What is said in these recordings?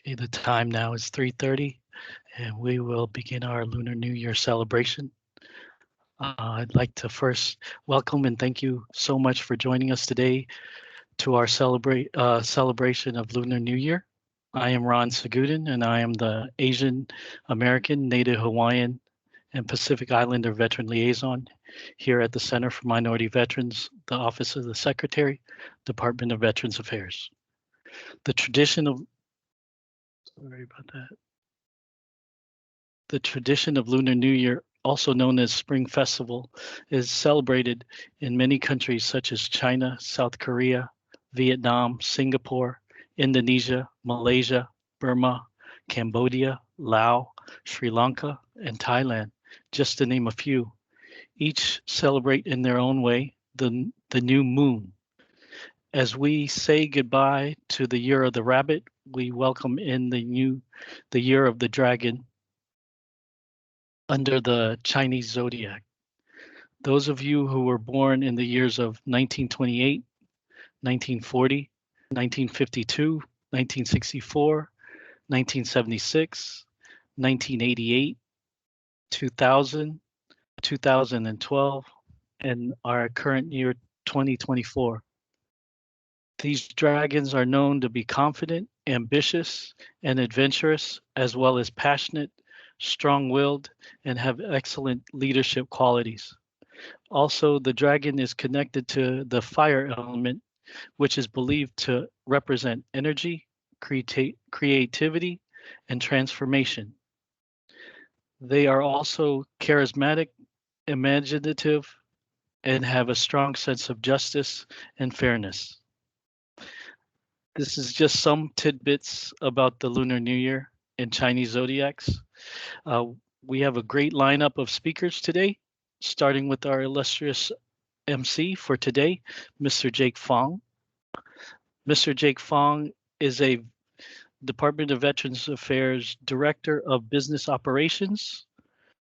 Okay, the time now is 3:30, and we will begin our Lunar New Year celebration. I'd like to first welcome and thank you so much for joining us today to our celebration of Lunar New Year. I am Ron Sagudin, and I am the Asian American, Native Hawaiian, and Pacific Islander Veteran Liaison here at the Center for Minority Veterans, the Office of the Secretary, Department of Veterans Affairs. The tradition of Sorry about that. The tradition of Lunar New Year, also known as Spring Festival, is celebrated in many countries such as China, South Korea, Vietnam, Singapore, Indonesia, Malaysia, Burma, Cambodia, Laos, Sri Lanka, and Thailand, just to name a few. Each celebrate in their own way the new moon. As we say goodbye to the year of the rabbit, we welcome in the year of the dragon under the Chinese zodiac. Those of you who were born in the years of 1928, 1940, 1952, 1964, 1976, 1988, 2000, 2012, and our current year 2024. These dragons are known to be confident, ambitious, and adventurous, as well as passionate, strong-willed, and have excellent leadership qualities. Also, the dragon is connected to the fire element, which is believed to represent energy, creativity, and transformation. They are also charismatic, imaginative, and have a strong sense of justice and fairness. This is just some tidbits about the Lunar New Year and Chinese zodiacs. Uh, we have a great lineup of speakers today, starting with our illustrious MC for today, Mr. Jake Fong. Mr. Jake Fong is a Department of Veterans Affairs Director of Business Operations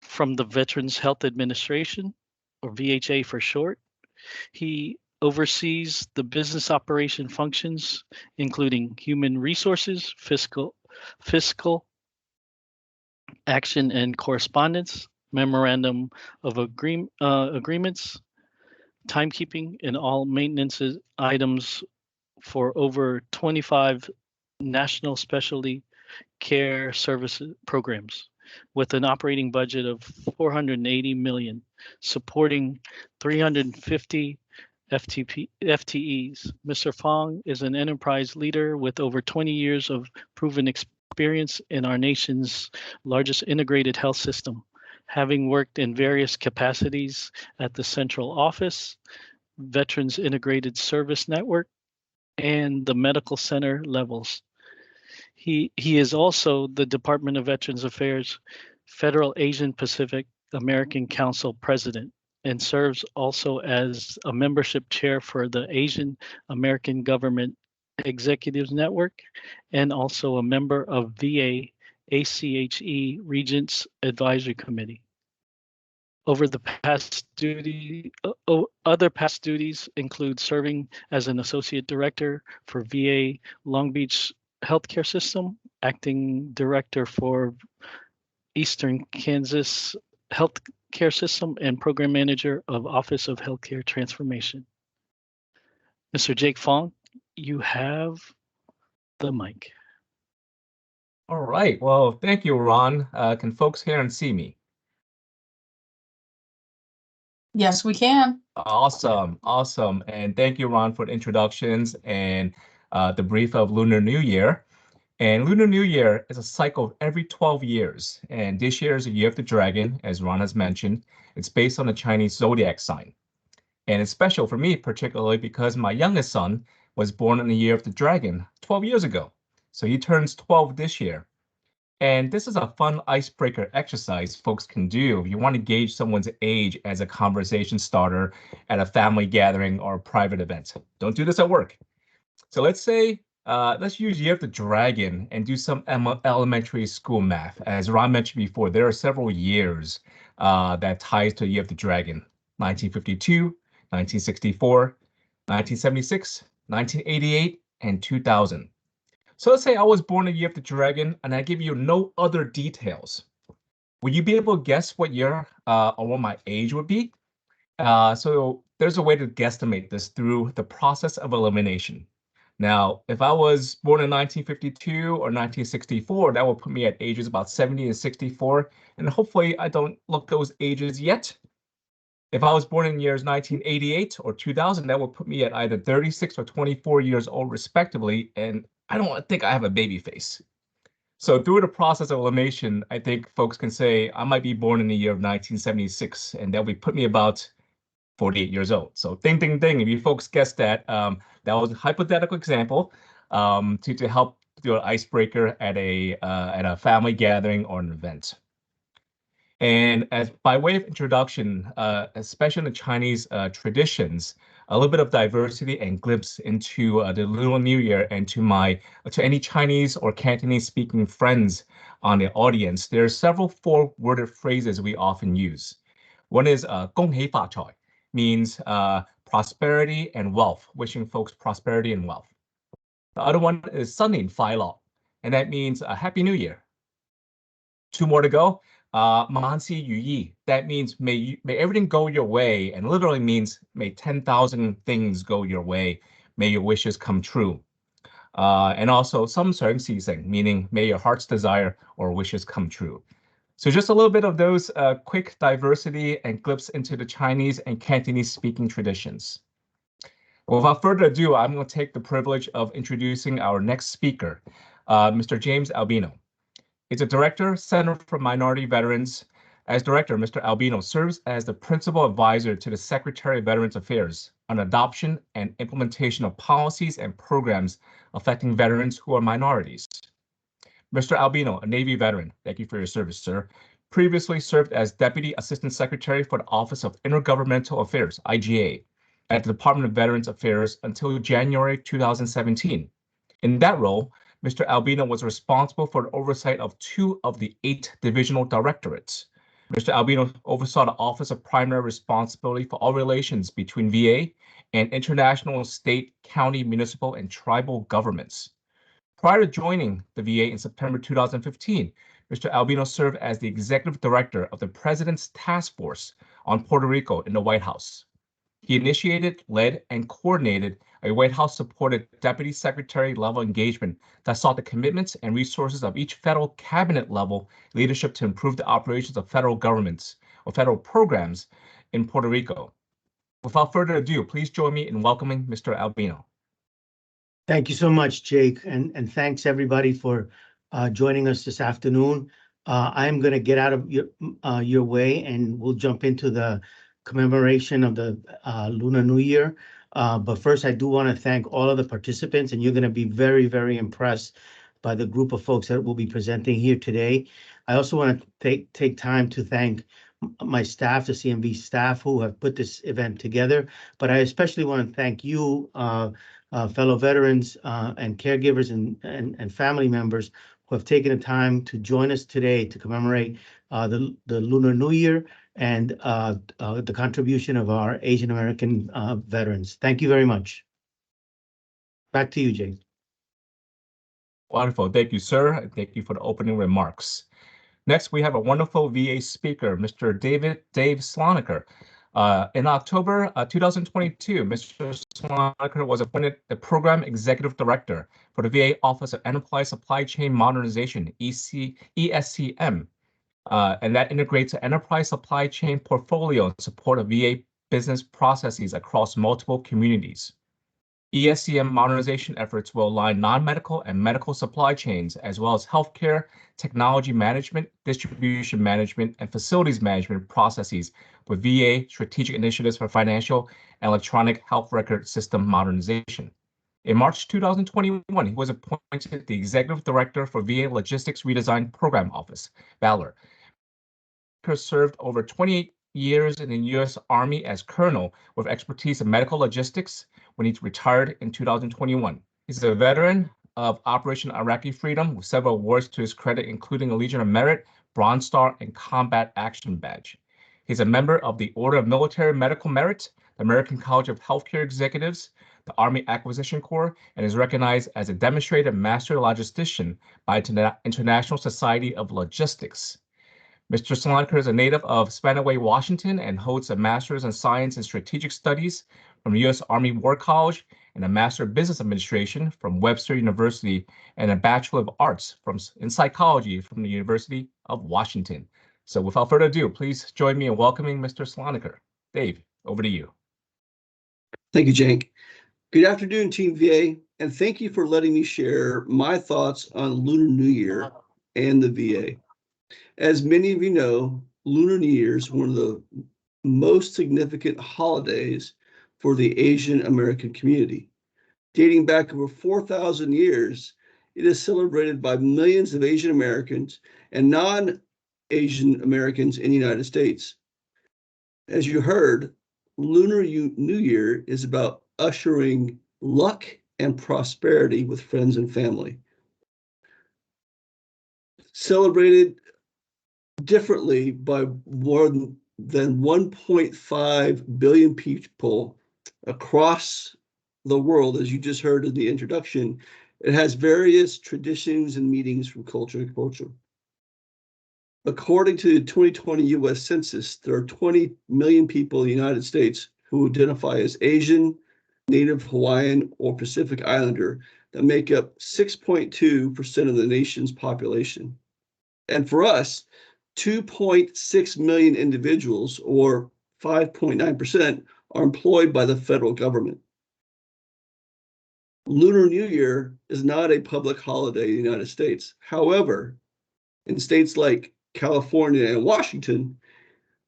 from the Veterans Health Administration, or VHA for short. He oversees the business operation functions, including human resources, fiscal action and correspondence, memorandum of agreements, timekeeping, and all maintenance items for over 25 national specialty care services programs with an operating budget of 480 million, supporting 350 FTEs. Mr. Fong is an enterprise leader with over 20 years of proven experience in our nation's largest integrated health system, having worked in various capacities at the central office, Veterans Integrated Service Network, and the medical center levels. He is also the Department of Veterans Affairs Federal Asian Pacific American Council President and serves also as a membership chair for the Asian American Government Executives Network and also a member of VA ACHE Regents Advisory Committee. Over the past other past duties include serving as an associate director for VA Long Beach Healthcare System, acting director for Eastern Kansas Healthcare System, and program manager of Office of Healthcare Transformation. Mr. Jake Fong, you have the mic. All right. Well, thank you, Ron. Can folks hear and see me? Yes, we can. Awesome. Awesome. And thank you, Ron, for the introductions and the brief of Lunar New Year. And Lunar New Year is a cycle of every 12 years. And this year is the Year of the Dragon, as Ron has mentioned. It's based on the Chinese zodiac sign. And it's special for me, particularly because my youngest son was born in the Year of the Dragon 12 years ago. So he turns 12 this year. And this is a fun icebreaker exercise folks can do if you want to gauge someone's age as a conversation starter at a family gathering or a private event. Don't do this at work. So let's use Year of the Dragon and do some elementary school math. As Ron mentioned before, there are several years that ties to Year of the Dragon: 1952, 1964, 1976, 1988, and 2000. So let's say I was born a year of the dragon and I give you no other details. Would you be able to guess what year or what my age would be? So there's a way to guesstimate this through the process of elimination. Now, if I was born in 1952 or 1964, that would put me at ages about 70 and 64, and hopefully I don't look those ages yet. If I was born in years 1988 or 2000, that would put me at either 36 or 24 years old respectively, and I don't think I have a baby face. So through the process of elimination, I think folks can say I might be born in the year of 1976, and that would put me about 48 years old. So ding, ding, ding. If you folks guessed that, that was a hypothetical example to help do an icebreaker at a family gathering or an event. And as by way of introduction, especially in the Chinese traditions, a little bit of diversity and glimpse into the Lunar New Year and to any Chinese or Cantonese speaking friends on the audience, there are several four-worded phrases we often use. One is 恭喜發財, means prosperity and wealth, wishing folks prosperity and wealth. The other one is 新年快樂, and that means a Happy New Year. Two more to go. 萬事如意, that means may everything go your way, and literally means may 10,000 things go your way, may your wishes come true. And also 心想事成, meaning may your heart's desire or wishes come true. So just a little bit of those quick diversity and glimpse into the Chinese and Cantonese speaking traditions. Well, without further ado, I'm going to take the privilege of introducing our next speaker, Mr. James Albino. He's a director, Center for Minority Veterans. As director, Mr. Albino serves as the principal advisor to the Secretary of Veterans Affairs on adoption and implementation of policies and programs affecting veterans who are minorities. Mr. Albino, a Navy veteran, thank you for your service, sir, previously served as Deputy Assistant Secretary for the Office of Intergovernmental Affairs, IGA, at the Department of Veterans Affairs until January 2017. In that role, Mr. Albino was responsible for the oversight of 2 of the 8 divisional directorates. Mr. Albino oversaw the Office of Primary Responsibility for all relations between VA and international, state, county, municipal, and tribal governments. Prior to joining the VA in September 2015, Mr. Albino served as the executive director of the President's Task Force on Puerto Rico in the White House. He initiated, led, and coordinated a White House-supported Deputy Secretary-level engagement that sought the commitments and resources of each federal cabinet-level leadership to improve the operations of federal governments or federal programs in Puerto Rico. Without further ado, please join me in welcoming Mr. Albino. Thank you so much, Jake, and thanks everybody for joining us this afternoon. I am going to get out of your way, and we'll jump into the commemoration of the Lunar New Year. But first, I do want to thank all of the participants, and you're going to be very, very impressed by the group of folks that will be presenting here today. I also want to take time to thank my staff, the CMV staff, who have put this event together. But I especially want to thank you, fellow veterans and caregivers and family members who have taken the time to join us today to commemorate the Lunar New Year and the contribution of our Asian American veterans. Thank you very much. Back to you, Jay. Wonderful. Thank you, sir. And thank you for the opening remarks. Next, we have a wonderful VA speaker, Mr. Dave Sloniker. In October 2022, Mr. Sloniker was appointed the Program Executive Director for the VA Office of Enterprise Supply Chain Modernization, ESCM. And that integrates an enterprise supply chain portfolio in support of VA business processes across multiple communities. ESCM modernization efforts will align non-medical and medical supply chains, as well as healthcare, technology management, distribution management, and facilities management processes with VA strategic initiatives for financial and electronic health record system modernization. In March 2021, he was appointed the Executive Director for VA Logistics Redesign Program Office, VALOR. He served over 28 years in the U.S. Army as colonel with expertise in medical logistics when he retired in 2021. He's a veteran of Operation Iraqi Freedom with several awards to his credit, including a Legion of Merit, Bronze Star, and Combat Action Badge. He's a member of the Order of Military Medical Merit, the American College of Healthcare Executives, the Army Acquisition Corps, and is recognized as a demonstrated master logistician by International Society of Logistics. Mr. Slonaker is a native of Spanaway, Washington, and holds a Master's in Science and Strategic Studies from the U.S. Army War College and a Master of Business Administration from Webster University and a Bachelor of Arts in Psychology from the University of Washington. So without further ado, please join me in welcoming Mr. Slonaker. Dave, over to you. Thank you, Cenk. Good afternoon, Team VA, and thank you for letting me share my thoughts on Lunar New Year and the VA. As many of you know, Lunar New Year is one of the most significant holidays for the Asian American community. Dating back over 4,000 years, it is celebrated by millions of Asian Americans and non-Asian Americans in the United States. As you heard, Lunar New Year is about ushering luck and prosperity with friends and family. Celebrated differently by more than 1.5 billion people across the world, as you just heard in the introduction, it has various traditions and meanings from culture to culture. According to the 2020 US Census, there are 20 million people in the United States who identify as Asian, Native Hawaiian, or Pacific Islander that make up 6.2% of the nation's population. And for us, 2.6 million individuals, or 5.9%, are employed by the federal government. Lunar New Year is not a public holiday in the United States. However, in states like California and Washington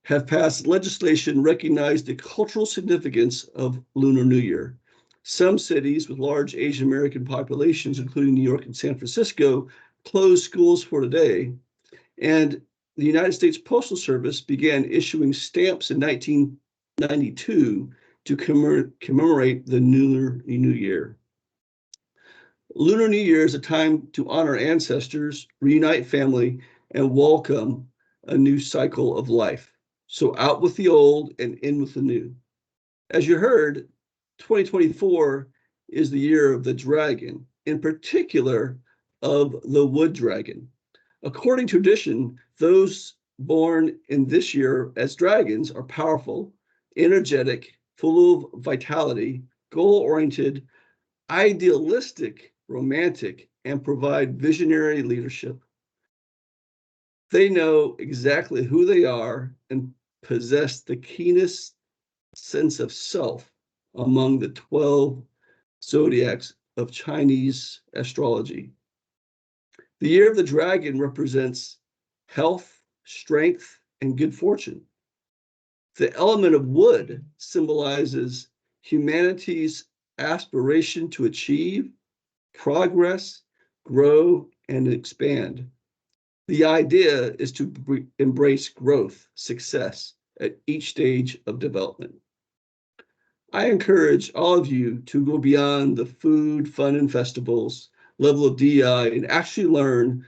have passed legislation recognizing the cultural significance of Lunar New Year. Some cities with large Asian American populations, including New York and San Francisco, closed schools for the day, and the United States Postal Service began issuing stamps in 1992 to commemorate the Lunar New Year. Lunar New Year is a time to honor ancestors, reunite family, and welcome a new cycle of life. So out with the old and in with the new. As you heard, 2024 is the year of the dragon, in particular of the wood dragon. According to tradition, those born in this year as dragons are powerful, energetic, full of vitality, goal-oriented, idealistic, romantic, and provide visionary leadership. They know exactly who they are and possess the keenest sense of self among the 12 zodiacs of Chinese astrology. The year of the dragon represents health, strength, and good fortune. The element of wood symbolizes humanity's aspiration to achieve, progress, grow, and expand. The idea is to embrace growth, success at each stage of development. I encourage all of you to go beyond the food, fun, and festivals level of DEI and actually learn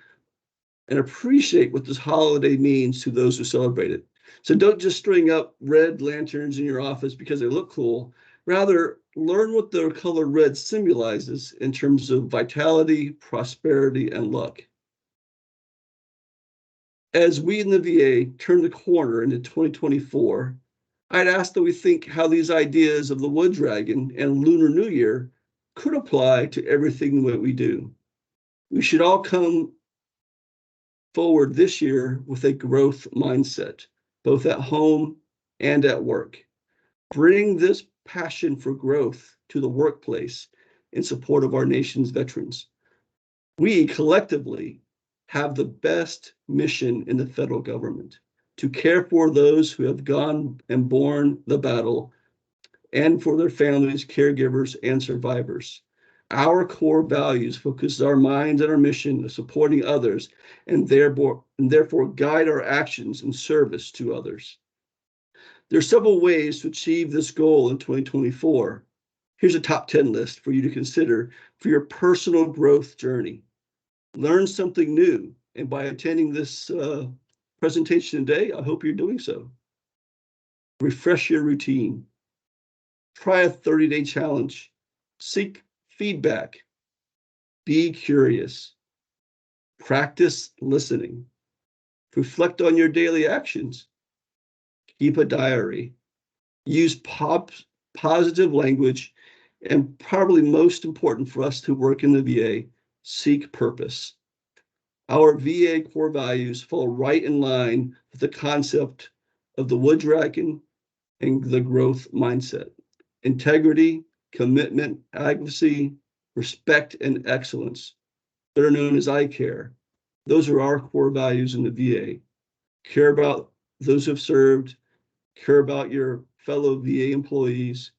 and appreciate what this holiday means to those who celebrate it. So don't just string up red lanterns in your office because they look cool. Rather, learn what the color red symbolizes in terms of vitality, prosperity, and luck. As we in the VA turn the corner into 2024, I'd ask that we think how these ideas of the wood dragon and Lunar New Year could apply to everything that we do. We should all come forward this year with a growth mindset, both at home and at work. Bring this passion for growth to the workplace in support of our nation's veterans. We collectively have the best mission in the federal government to care for those who have gone and borne the battle and for their families, caregivers, and survivors. Our core values focus our minds and our mission of supporting others and therefore guide our actions in service to others. There are several ways to achieve this goal in 2024. Here's a top 10 list for you to consider for your personal growth journey. Learn something new, and by attending this presentation today, I hope you're doing so. Refresh your routine. Try a 30-day challenge. Seek feedback. Be curious. Practice listening. Reflect on your daily actions. Keep a diary. Use positive language, and probably most important for us who work in the VA, seek purpose. Our VA core values fall right in line with the concept of the Wood Dragon and the growth mindset. Integrity, commitment, advocacy, respect, and excellence. They're known as I-CARE. Those are our core values in the VA. Care about those who have served, care about your fellow VA employees,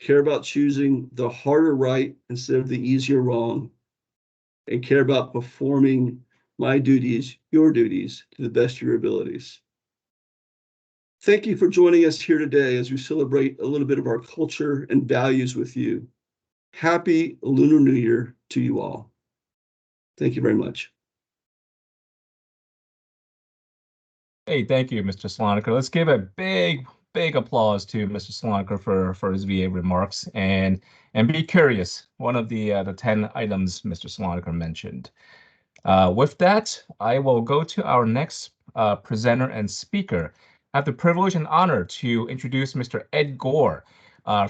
care about choosing the harder right instead of the easier wrong, and care about performing my duties, your duties, to the best of your abilities. Thank you for joining us here today as we celebrate a little bit of our culture and values with you. Happy Lunar New Year to you all. Thank you very much. Hey, thank you, Mr. Slonaker. Let's give a big applause to Mr. Slonaker for his VA remarks, and be curious, one of the 10 items Mr. Slonaker mentioned. With that, I will go to our next presenter and speaker. I have the privilege and honor to introduce Mr. Ed Gore.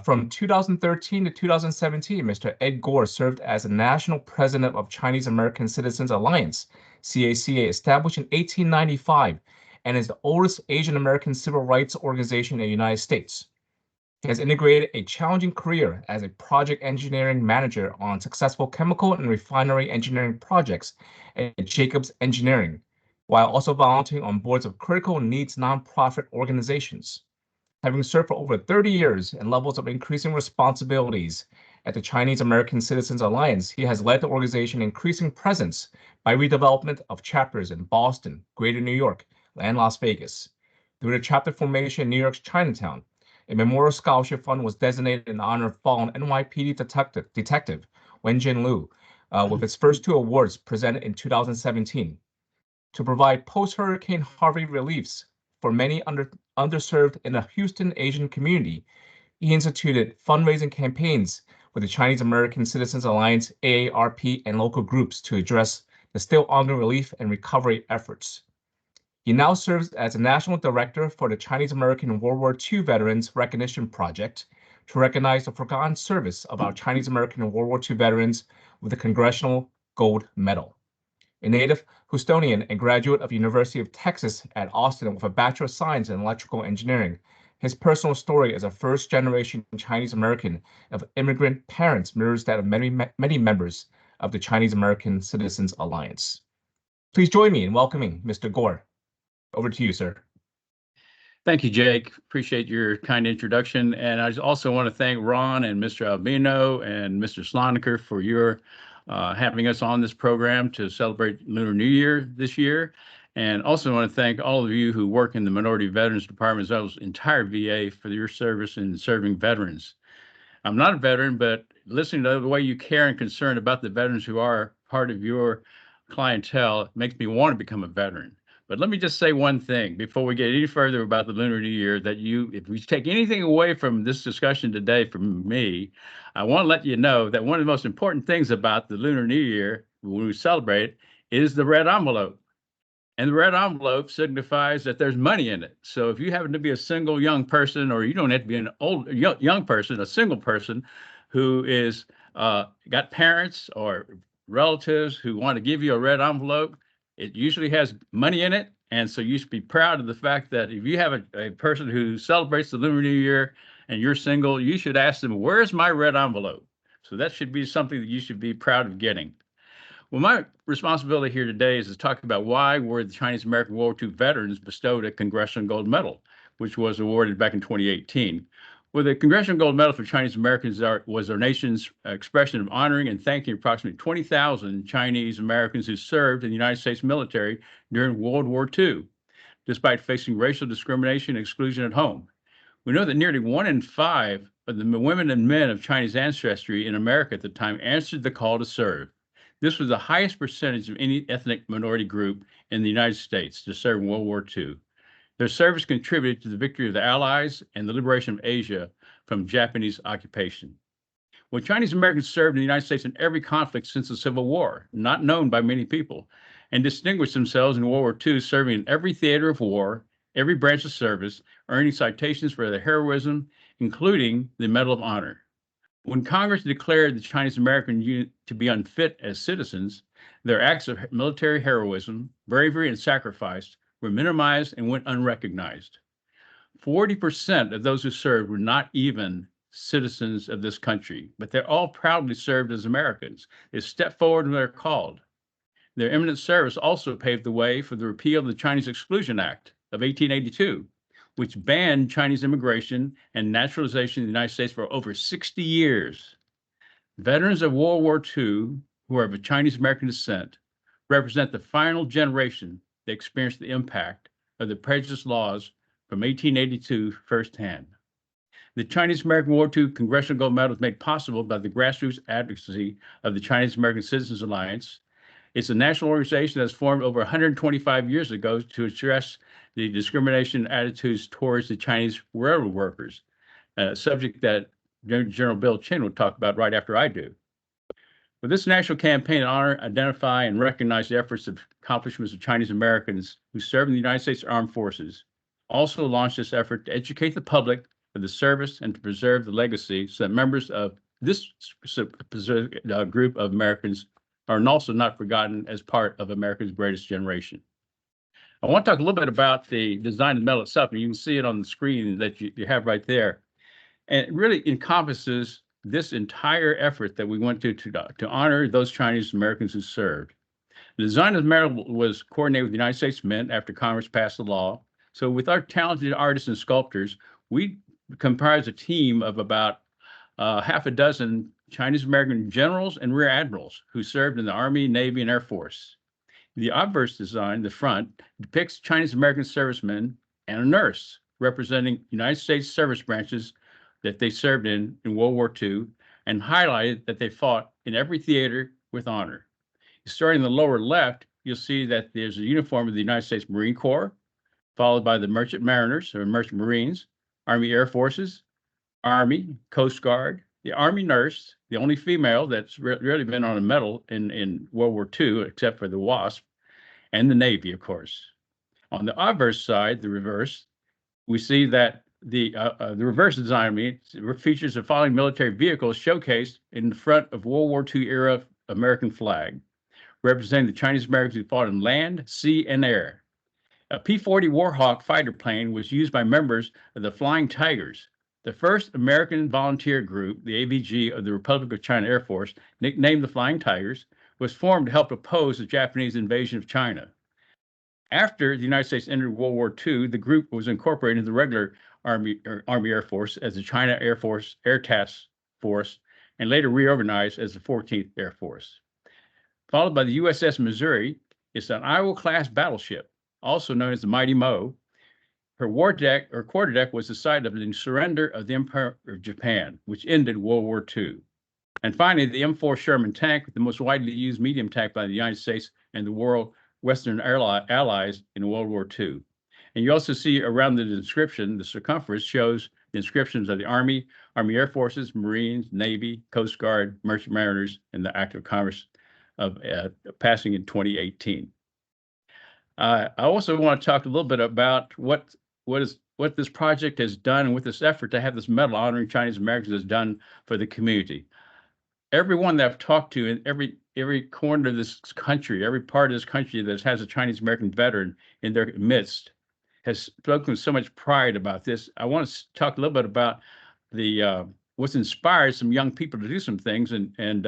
From 2013 to 2017, Mr. Ed Gore served as the National President of Chinese American Citizens Alliance, CACA, established in 1895, and is the oldest Asian American civil rights organization in the United States. He has integrated a challenging career as a project engineering manager on successful chemical and refinery engineering projects at Jacobs Engineering, while also volunteering on boards of critical needs nonprofit organizations. Having served for over 30 years in levels of increasing responsibilities at the Chinese American Citizens Alliance, he has led the organization increasing presence by redevelopment of chapters in Boston, Greater New York, and Las Vegas. Through the chapter formation in New York's Chinatown, a memorial scholarship fund was designated in honor of fallen NYPD detective Wenjin Liu, with its first 2 awards presented in 2017. To provide post-Hurricane Harvey reliefs for many underserved in the Houston Asian community, he instituted fundraising campaigns with the Chinese American Citizens Alliance, AARP, and local groups to address the still ongoing relief and recovery efforts. He now serves as the National Director for the Chinese American World War II Veterans Recognition Project to recognize the forgotten service of our Chinese American World War II veterans with the Congressional Gold Medal. A native Houstonian and graduate of University of Texas at Austin with a Bachelor of Science in Electrical Engineering, his personal story as a first-generation Chinese American of immigrant parents mirrors that of many members of the Chinese American Citizens Alliance. Please join me in welcoming Mr. Gore. Over to you, sir. Thank you, Jake. Appreciate your kind introduction. And I also want to thank Ron and Mr. Albino and Mr. Slonaker for your having us on this program to celebrate Lunar New Year this year. And also want to thank all of you who work in the Minority Veterans Department, as well as entire VA, for your service in serving veterans. I'm not a veteran, but listening to the way you care and concern about the veterans who are part of your clientele makes me want to become a veteran. But let me just say one thing before we get any further about the Lunar New Year, that if we take anything away from this discussion today from me, I want to let you know that one of the most important things about the Lunar New Year, when we celebrate, is the red envelope. And the red envelope signifies that there's money in it. So if you happen to be a single young person, or you don't have to be an old young person, a single person who is got parents or relatives who want to give you a red envelope, it usually has money in it. And so you should be proud of the fact that if you have a person who celebrates the Lunar New Year and you're single, you should ask them, where's my red envelope? So that should be something that you should be proud of getting. Well, my responsibility here today is to talk about why were the Chinese American World War II veterans bestowed a Congressional Gold Medal, which was awarded back in 2018. Well, the Congressional Gold Medal for Chinese Americans was our nation's expression of honoring and thanking approximately 20,000 Chinese Americans who served in the United States military during World War II, despite facing racial discrimination and exclusion at home. We know that nearly 1 in 5 of the women and men of Chinese ancestry in America at the time answered the call to serve. This was the highest percentage of any ethnic minority group in the United States to serve in World War II. Their service contributed to the victory of the Allies and the liberation of Asia from Japanese occupation. Well, Chinese Americans served in the United States in every conflict since the Civil War, not known by many people, and distinguished themselves in World War II, serving in every theater of war, every branch of service, earning citations for their heroism, including the Medal of Honor. When Congress declared the Chinese American unit to be unfit as citizens, their acts of military heroism, bravery, and sacrifice were minimized and went unrecognized. 40% of those who served were not even citizens of this country, but they all proudly served as Americans. They stepped forward when they're called. Their eminent service also paved the way for the repeal of the Chinese Exclusion Act of 1882, which banned Chinese immigration and naturalization in the United States for over 60 years. Veterans of World War II who are of Chinese American descent represent the final generation that experienced the impact of the prejudice laws from 1882 firsthand. The Chinese American War II Congressional Gold Medal was made possible by the grassroots advocacy of the Chinese American Citizens Alliance. It's a national organization that's formed over 125 years ago to address the discrimination attitudes towards the Chinese railroad workers, a subject that General Bill Chin will talk about right after I do. With this national campaign to honor, identify, and recognize the efforts and accomplishments of Chinese Americans who serve in the United States Armed Forces, also launched this effort to educate the public of the service and to preserve the legacy so that members of this group of Americans are also not forgotten as part of America's greatest generation. I want to talk a little bit about the design of the medal itself, and you can see it on the screen that you have right there. And it really encompasses this entire effort that we went to honor those Chinese Americans who served. The design of the medal was coordinated with the United States Mint after Congress passed the law. So with our talented artists and sculptors, we comprise a team of about half a dozen Chinese American generals and rear admirals who served in the Army, Navy, and Air Force. The obverse design, the front, depicts Chinese American servicemen and a nurse representing United States service branches that they served in World War II, and highlighted that they fought in every theater with honor. Starting in the lower left, you'll see that there's a uniform of the United States Marine Corps, followed by the Merchant Mariners or Merchant Marines, Army Air Forces, Army, Coast Guard, the Army nurse, the only female that's really been on a medal in World War II, except for the WASP, and the Navy, of course. On the obverse side, the reverse, we see that the reverse design features the following military vehicles showcased in the front of World War II era American flag, representing the Chinese Americans who fought in land, sea, and air. A P-40 Warhawk fighter plane was used by members of the Flying Tigers, the first American volunteer group, the AVG of the Republic of China Air Force, nicknamed the Flying Tigers, was formed to help oppose the Japanese invasion of China. After the United States entered World War II, the group was incorporated into the regular Army Air Force as the China Air Force Air Task Force, and later reorganized as the 14th Air Force. Followed by the USS Missouri, it's an Iowa-class battleship, also known as the Mighty Mo. Her quarterdeck was the site of the surrender of the Empire of Japan, which ended World War II. And finally, the M4 Sherman tank, the most widely used medium tank by the United States and the world Western allies in World War II. And you also see around the description, the circumference shows the inscriptions of the Army, Army Air Forces, Marines, Navy, Coast Guard, Merchant Mariners, and the Act of Congress of passing in 2018. I also want to talk a little bit about what this project has done and what this effort to have this medal honoring Chinese Americans has done for the community. Everyone that I've talked to in every corner of this country, every part of this country that has a Chinese American veteran in their midst, has spoken with so much pride about this. I want to talk a little bit about the what's inspired some young people to do some things. And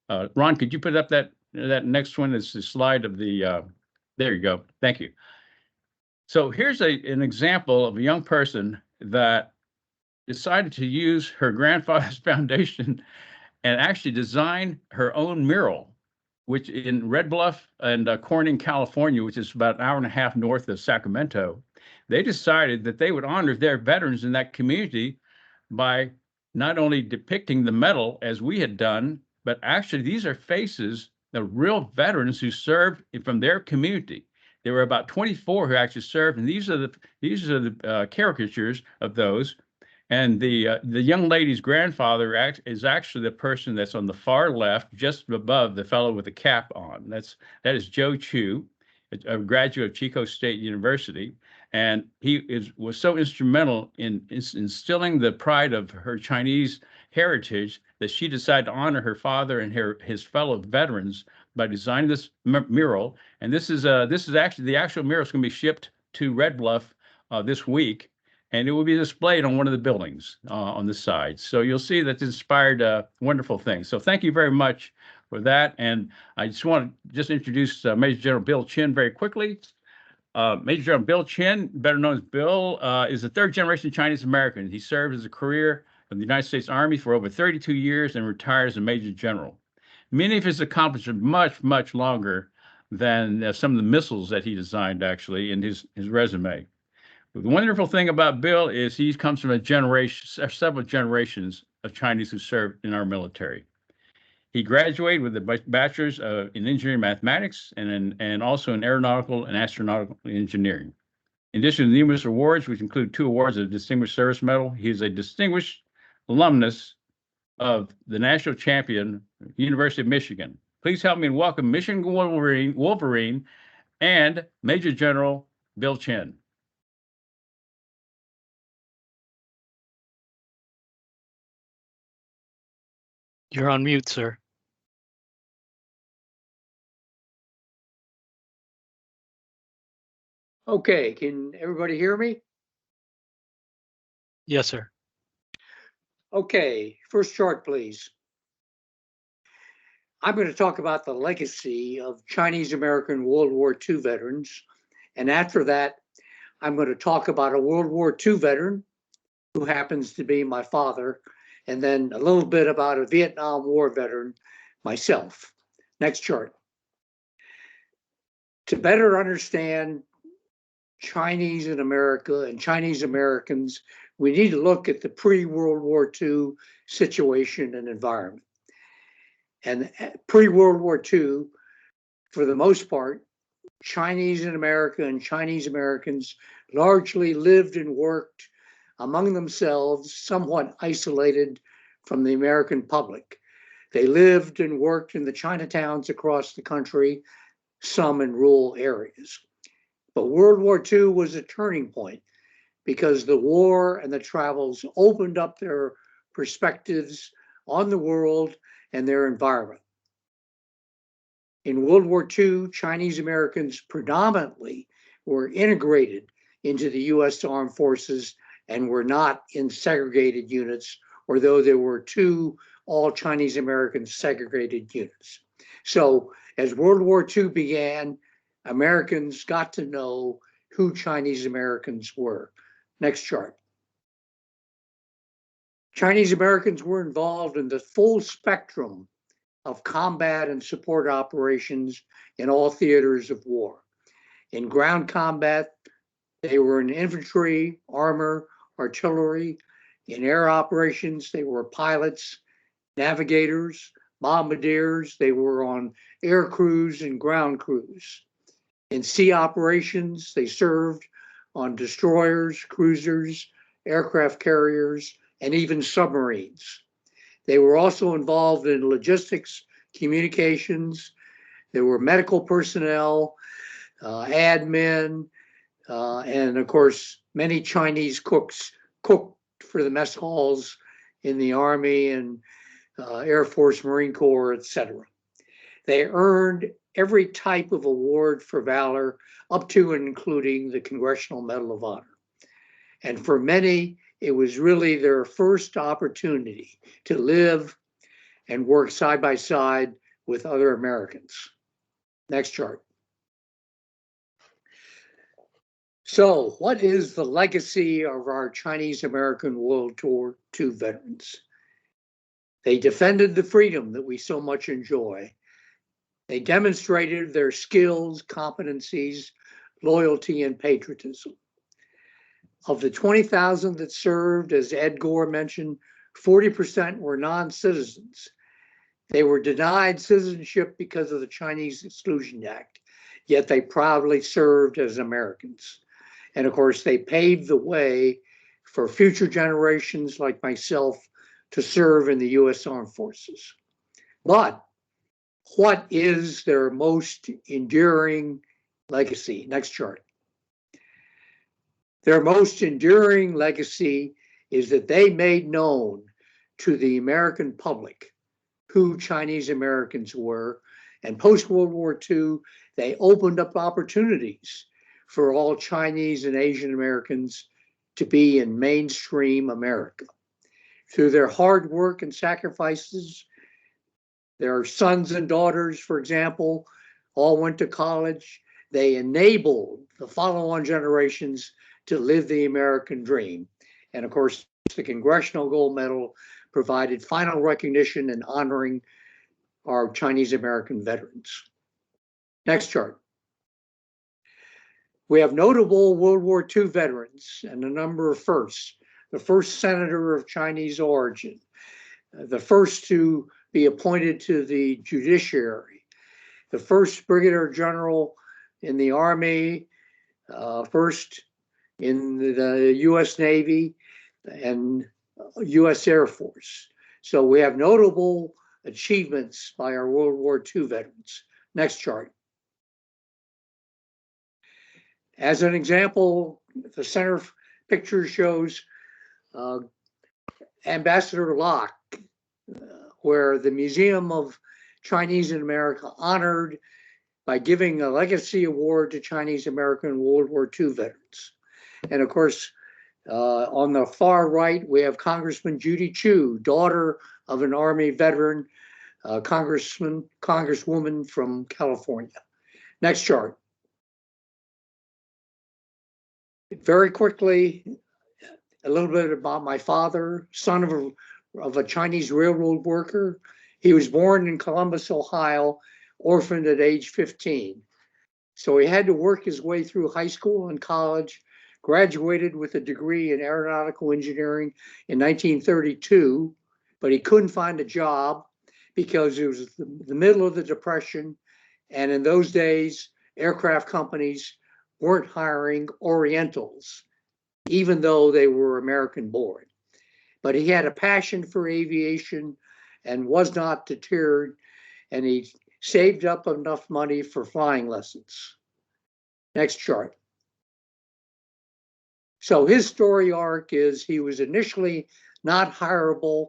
Ron, could you put up that next one? It's the slide of the. There you go. Thank you. So here's an example of a young person that decided to use her grandfather's foundation and actually design her own mural, which in Red Bluff and Corning, California, which is about an hour and a half north of Sacramento, they decided that they would honor their veterans in that community by not only depicting the medal as we had done, but actually these are faces of real veterans who served from their community. There were about 24 who actually served, and these are the caricatures of those. And the young lady's grandfather is actually the person that's on the far left, just above the fellow with the cap on. That is Joe Chu, a graduate of Chico State University, and he was so instrumental in instilling the pride of her Chinese heritage that she decided to honor her father and his fellow veterans by designing this mural. And this is actually the actual mural is going to be shipped to Red Bluff this week. And it will be displayed on one of the buildings on the side. So you'll see that this inspired wonderful things. So thank you very much for that. And I just want to introduce Major General Bill Chin very quickly. Major General Bill Chin, better known as Bill, is a third-generation Chinese American. He served as a career in the United States Army for over 32 years and retired as a Major General. Many of his accomplishments much, much longer than some of the missiles that he designed, actually, in his resume. The wonderful thing about Bill is he comes from several generations of Chinese who served in our military. He graduated with a bachelor's in engineering mathematics and also in aeronautical and astronautical engineering. In addition to numerous awards, which include 2 awards of Distinguished Service Medal, he is a distinguished alumnus of the national champion, University of Michigan. Please help me welcome Michigan Wolverine and Major General Bill Chin. You're on mute, sir. Okay, can everybody hear me? Yes, sir. Okay, first chart, please. I'm going to talk about the legacy of Chinese American World War II veterans. And after that, I'm going to talk about a World War II veteran who happens to be my father, and then a little bit about a Vietnam War veteran, myself. Next chart. To better understand Chinese in America and Chinese Americans, we need to look at the pre-World War II situation and environment. And pre-World War II, for the most part, Chinese in America and Chinese Americans largely lived and worked among themselves, somewhat isolated from the American public. They lived and worked in the Chinatowns across the country, some in rural areas. But World War II was a turning point because the war and the travels opened up their perspectives on the world and their environment. In World War II, Chinese Americans predominantly were integrated into the U.S. Armed Forces and were not in segregated units, or though there were 2 all Chinese American segregated units. So as World War II began, Americans got to know who Chinese Americans were. Next chart. Chinese Americans were involved in the full spectrum of combat and support operations in all theaters of war. In ground combat, they were in infantry, armor, artillery. In air operations, they were pilots, navigators, bombardiers. They were on air crews and ground crews. In sea operations, they served on destroyers, cruisers, aircraft carriers, and even submarines. They were also involved in logistics, communications. There were medical personnel, admin, and of course, many Chinese cooks cooked for the mess halls in the Army and Air Force, Marine Corps, etc. They earned every type of award for valor, up to and including the Congressional Medal of Honor. And for many, it was really their first opportunity to live and work side by side with other Americans. Next chart. So what is the legacy of our Chinese American World War II veterans? They defended the freedom that we so much enjoy. They demonstrated their skills, competencies, loyalty, and patriotism. Of the 20,000 that served, as Ed Gore mentioned, 40% were non-citizens. They were denied citizenship because of the Chinese Exclusion Act, yet they proudly served as Americans. And of course, they paved the way for future generations like myself to serve in the U.S. Armed Forces. But what is their most enduring legacy? Next chart. Their most enduring legacy is that they made known to the American public who Chinese Americans were, and post-World War II, they opened up opportunities for all Chinese and Asian Americans to be in mainstream America. Through their hard work and sacrifices, their sons and daughters, for example, all went to college. They enabled the follow-on generations to live the American dream. And of course, the Congressional Gold Medal provided final recognition and honoring our Chinese American veterans. Next chart. We have notable World War II veterans and a number of firsts. The first senator of Chinese origin, the first to be appointed to the judiciary, the first brigadier general in the Army, first in the U.S. Navy and U.S. Air Force. So we have notable achievements by our World War II veterans. Next chart. As an example, the center picture shows Ambassador Locke, where the Museum of Chinese in America honored by giving a legacy award to Chinese American World War II veterans. And of course, on the far right, we have Congressman Judy Chu, daughter of an Army veteran, congresswoman from California. Next chart. Very quickly, a little bit about my father, son of a Chinese railroad worker. He was born in Columbus, Ohio, orphaned at age 15. So he had to work his way through high school and college, graduated with a degree in aeronautical engineering in 1932, but he couldn't find a job because it was the middle of the Depression. And in those days, aircraft companies weren't hiring Orientals, even though they were American born. But he had a passion for aviation and was not deterred, and he saved up enough money for flying lessons. Next chart. So his story arc is he was initially not hireable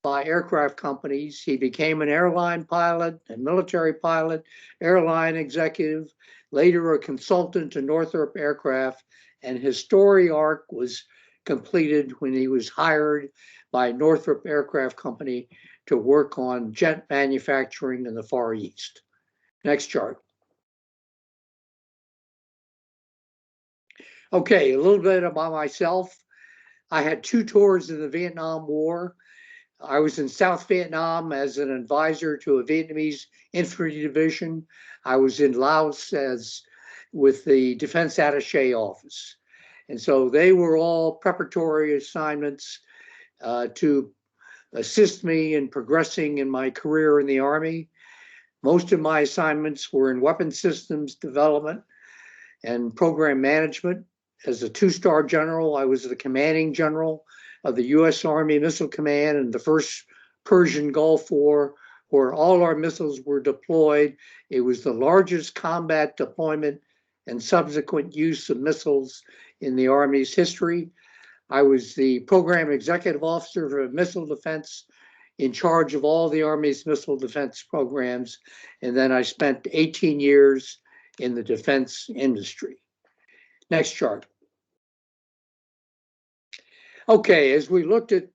by aircraft companies. He became an airline pilot, a military pilot, airline executive, later a consultant to Northrop Aircraft, and his story arc was completed when he was hired by Northrop Aircraft Company to work on jet manufacturing in the Far East. Next chart. Okay, a little bit about myself. I had 2 tours in the Vietnam War. I was in South Vietnam as an advisor to a Vietnamese infantry division. I was in Laos with the Defense Attaché Office. And so they were all preparatory assignments to assist me in progressing in my career in the Army. Most of my assignments were in weapons systems development and program management. As a 2-star general, I was the commanding general of the U.S. Army Missile Command in the first Persian Gulf War, where all our missiles were deployed. It was the largest combat deployment and subsequent use of missiles in the Army's history. I was the program executive officer for missile defense, in charge of all the Army's missile defense programs. And then I spent 18 years in the defense industry. Next chart. Okay, as we looked at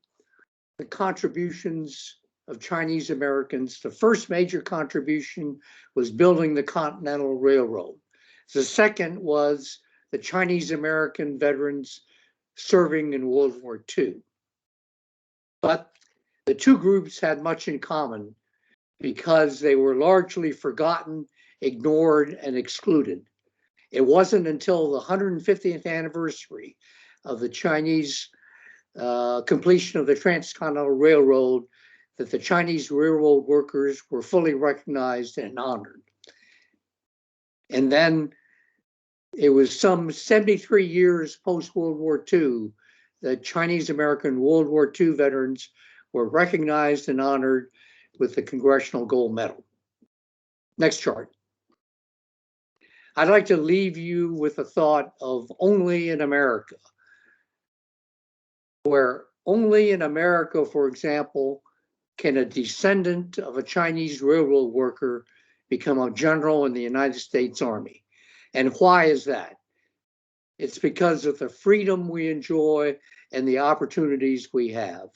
the contributions of Chinese Americans, the first major contribution was building the Continental Railroad. The second was the Chinese American veterans serving in World War II. But the 2 groups had much in common because they were largely forgotten, ignored, and excluded. It wasn't until the 150th anniversary of the Chinese completion of the Transcontinental Railroad that the Chinese railroad workers were fully recognized and honored. And then it was some 73 years post-World War II the Chinese American World War II veterans were recognized and honored with the Congressional Gold Medal. Next chart. I'd like to leave you with a thought of only in America, where only in America, for example, can a descendant of a Chinese railroad worker become a general in the United States Army. And why is that? It's because of the freedom we enjoy and the opportunities we have.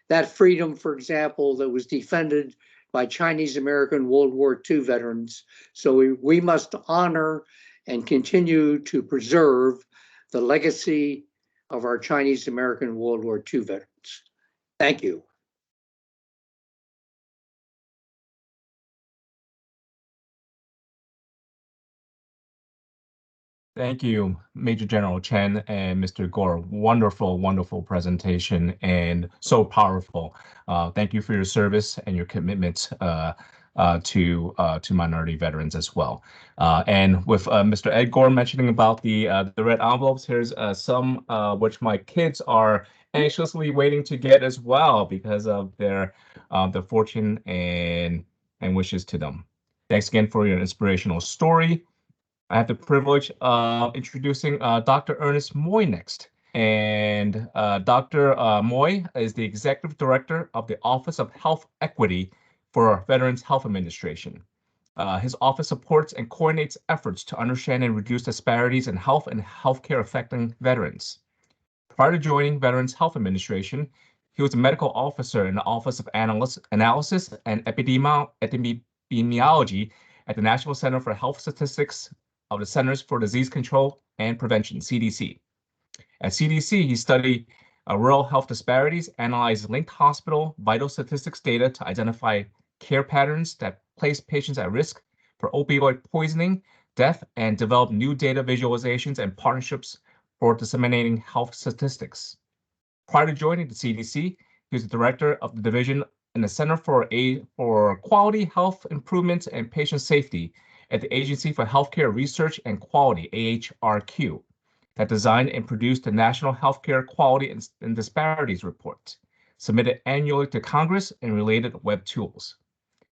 That freedom, for example, that was defended by Chinese American World War II veterans. So we must honor and continue to preserve the legacy of our Chinese American World War II veterans. Thank you. Thank you, Major General Chen and Mr. Gore. Wonderful, wonderful presentation and so powerful. Thank you for your service and your commitment to minority veterans as well. And with Mr. Ed Gore mentioning about the red envelopes, here's some which my kids are anxiously waiting to get as well because of their fortune and wishes to them. Thanks again for your inspirational story. I have the privilege of introducing Dr. Ernest Moy next. And Dr. Moy is the Executive Director of the Office of Health Equity for Veterans Health Administration. His office supports and coordinates efforts to understand and reduce disparities in health and healthcare affecting veterans. Prior to joining Veterans Health Administration, he was a medical officer in the Office of Analysis and Epidemiology at the National Center for Health Statistics of the Centers for Disease Control and Prevention, CDC. At CDC, he studied rural health disparities, analyzed linked hospital vital statistics data to identify care patterns that place patients at risk for opioid poisoning, death, and developed new data visualizations and partnerships for disseminating health statistics. Prior to joining the CDC, he was the director of the division in the Center for Quality Health Improvement and Patient Safety at the Agency for Healthcare Research and Quality, AHRQ, that designed and produced the National Healthcare Quality and Disparities Report, submitted annually to Congress and related web tools.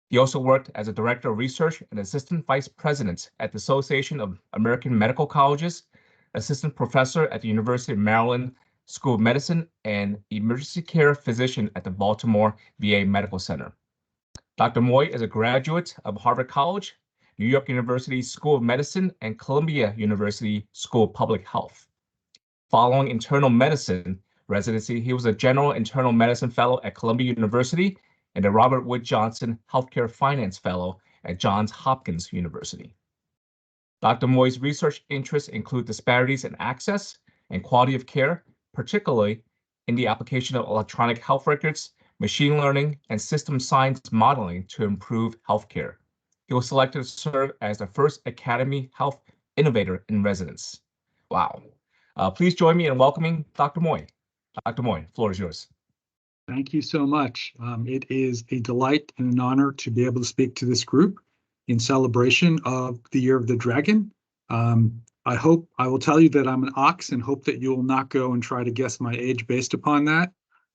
He also worked as a Director of Research and Assistant Vice President at the Association of American Medical Colleges, Assistant Professor at the University of Maryland School of Medicine, and Emergency Care Physician at the Baltimore VA Medical Center. Dr. Moy is a graduate of Harvard College, New York University School of Medicine, and Columbia University School of Public Health. Following internal medicine residency, he was a General Internal Medicine Fellow at Columbia University and a Robert Wood Johnson Healthcare Finance Fellow at Johns Hopkins University. Dr. Moy's research interests include disparities in access and quality of care, particularly in the application of electronic health records, machine learning, and system science modeling to improve healthcare. He was selected to serve as the first Academy Health Innovator in Residence. Wow. Please join me in welcoming Dr. Moy. Dr. Moy, the floor is yours. Thank you so much. It is a delight and an honor to be able to speak to this group in celebration of the Year of the Dragon. I will tell you that I'm an ox and hope that you will not go and try to guess my age based upon that.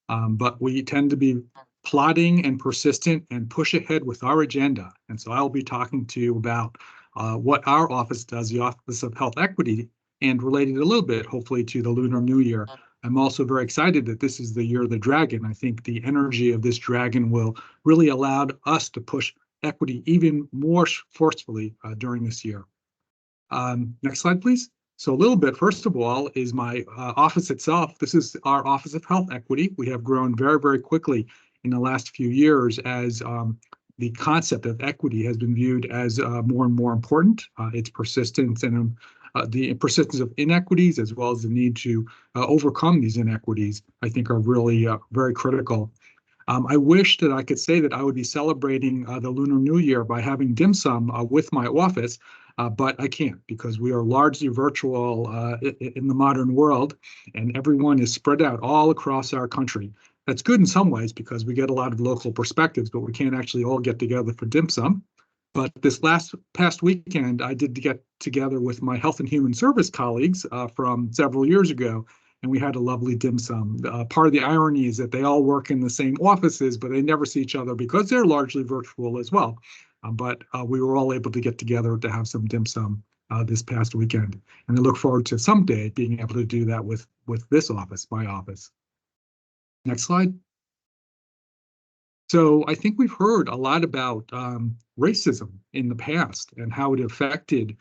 But we tend to be plodding and persistent and push ahead with our agenda. And so I'll be talking to you about what our office does, the Office of Health Equity, and related a little bit, hopefully, to the Lunar New Year. I'm also very excited that this is the Year of the Dragon. I think the energy of this dragon will really allow us to push equity even more forcefully during this year. Next slide, please. So a little bit, first of all, is my office itself. This is our Office of Health Equity. We have grown very, very quickly in the last few years as the concept of equity has been viewed as more and more important. Its persistence and the persistence of inequities, as well as the need to overcome these inequities, I think are really very critical. I wish that I could say that I would be celebrating the Lunar New Year by having dim sum with my office, but I can't because we are largely virtual in the modern world, and everyone is spread out all across our country. That's good in some ways because we get a lot of local perspectives, but we can't actually all get together for dim sum. But this past weekend, I did get together with my Health and Human Service colleagues from several years ago, and we had a lovely dim sum. Part of the irony is that they all work in the same offices, but they never see each other because they're largely virtual as well. But we were all able to get together to have some dim sum this past weekend, and I look forward to someday being able to do that with this office, my office. Next slide. So I think we've heard a lot about racism in the past and how it affected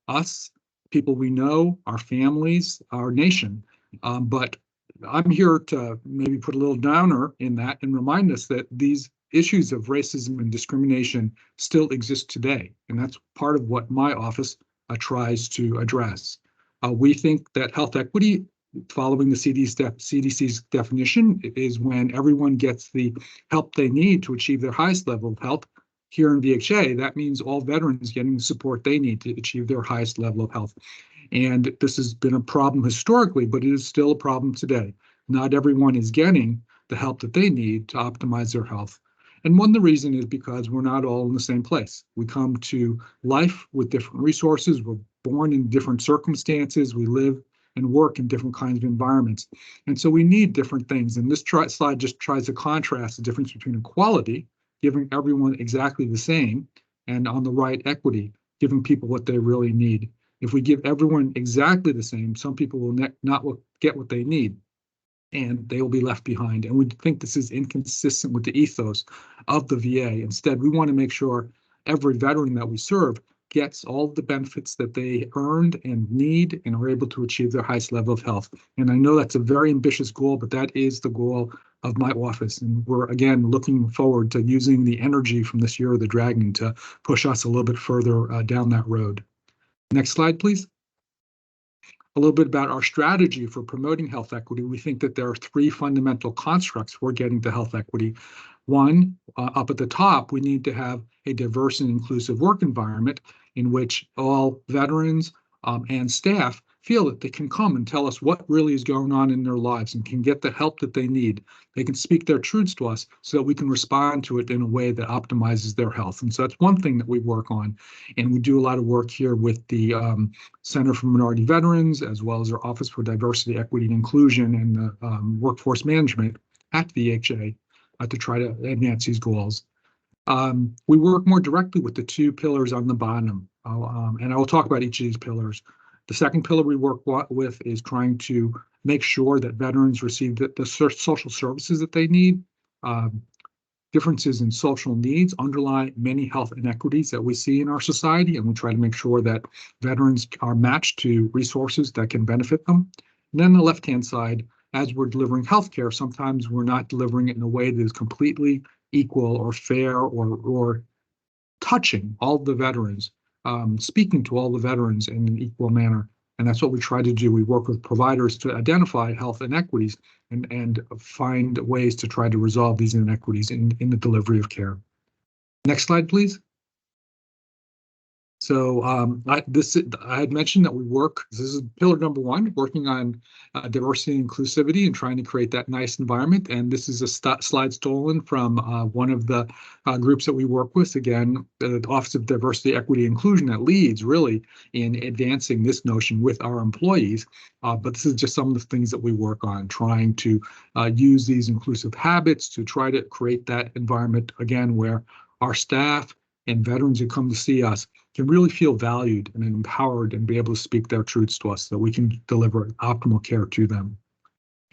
us, people we know, our families, our nation. But I'm here to maybe put a little downer in that and remind us that these issues of racism and discrimination still exist today. And that's part of what my office tries to address. We think that health equity, following the CDC's definition, is when everyone gets the help they need to achieve their highest level of health. Here in VHA, that means all veterans getting the support they need to achieve their highest level of health. And this has been a problem historically, but it is still a problem today. Not everyone is getting the help that they need to optimize their health. And one of the reasons is because we're not all in the same place. We come to life with different resources. We're born in different circumstances. We live and work in different kinds of environments. And so we need different things. And this slide just tries to contrast the difference between equality, giving everyone exactly the same, and on the right, equity, giving people what they really need. If we give everyone exactly the same, some people will not get what they need, and they will be left behind. And we think this is inconsistent with the ethos of the VA. Instead, we want to make sure every veteran that we serve gets all the benefits that they earned and need and are able to achieve their highest level of health. And I know that's a very ambitious goal, but that is the goal of my office. And we're, again, looking forward to using the energy from this Year of the Dragon to push us a little bit further down that road. Next slide, please. A little bit about our strategy for promoting health equity. We think that there are three fundamental constructs for getting to health equity. One, up at the top, we need to have a diverse and inclusive work environment in which all veterans and staff feel that they can come and tell us what really is going on in their lives and can get the help that they need. They can speak their truths to us so that we can respond to it in a way that optimizes their health. And so that's one thing that we work on. And we do a lot of work here with the Center for Minority Veterans, as well as our Office for Diversity, Equity, and Inclusion and the Workforce Management at VHA to try to advance these goals. We work more directly with the two pillars on the bottom, and I will talk about each of these pillars. The second pillar we work with is trying to make sure that veterans receive the social services that they need. Differences in social needs underlie many health inequities that we see in our society, and we try to make sure that veterans are matched to resources that can benefit them. And then the left-hand side, as we're delivering healthcare, sometimes we're not delivering it in a way that is completely equal or fair or touching all the veterans, speaking to all the veterans in an equal manner. And that's what we try to do. We work with providers to identify health inequities and find ways to try to resolve these inequities in the delivery of care. Next slide, please. So I had mentioned that we work, this is pillar number one, working on diversity and inclusivity and trying to create that nice environment. And this is a slide stolen from one of the groups that we work with, again, the Office of Diversity, Equity, and Inclusion that leads really in advancing this notion with our employees. But this is just some of the things that we work on, trying to use these inclusive habits to try to create that environment, again, where our staff and veterans who come to see us can really feel valued and empowered and be able to speak their truths to us so that we can deliver optimal care to them.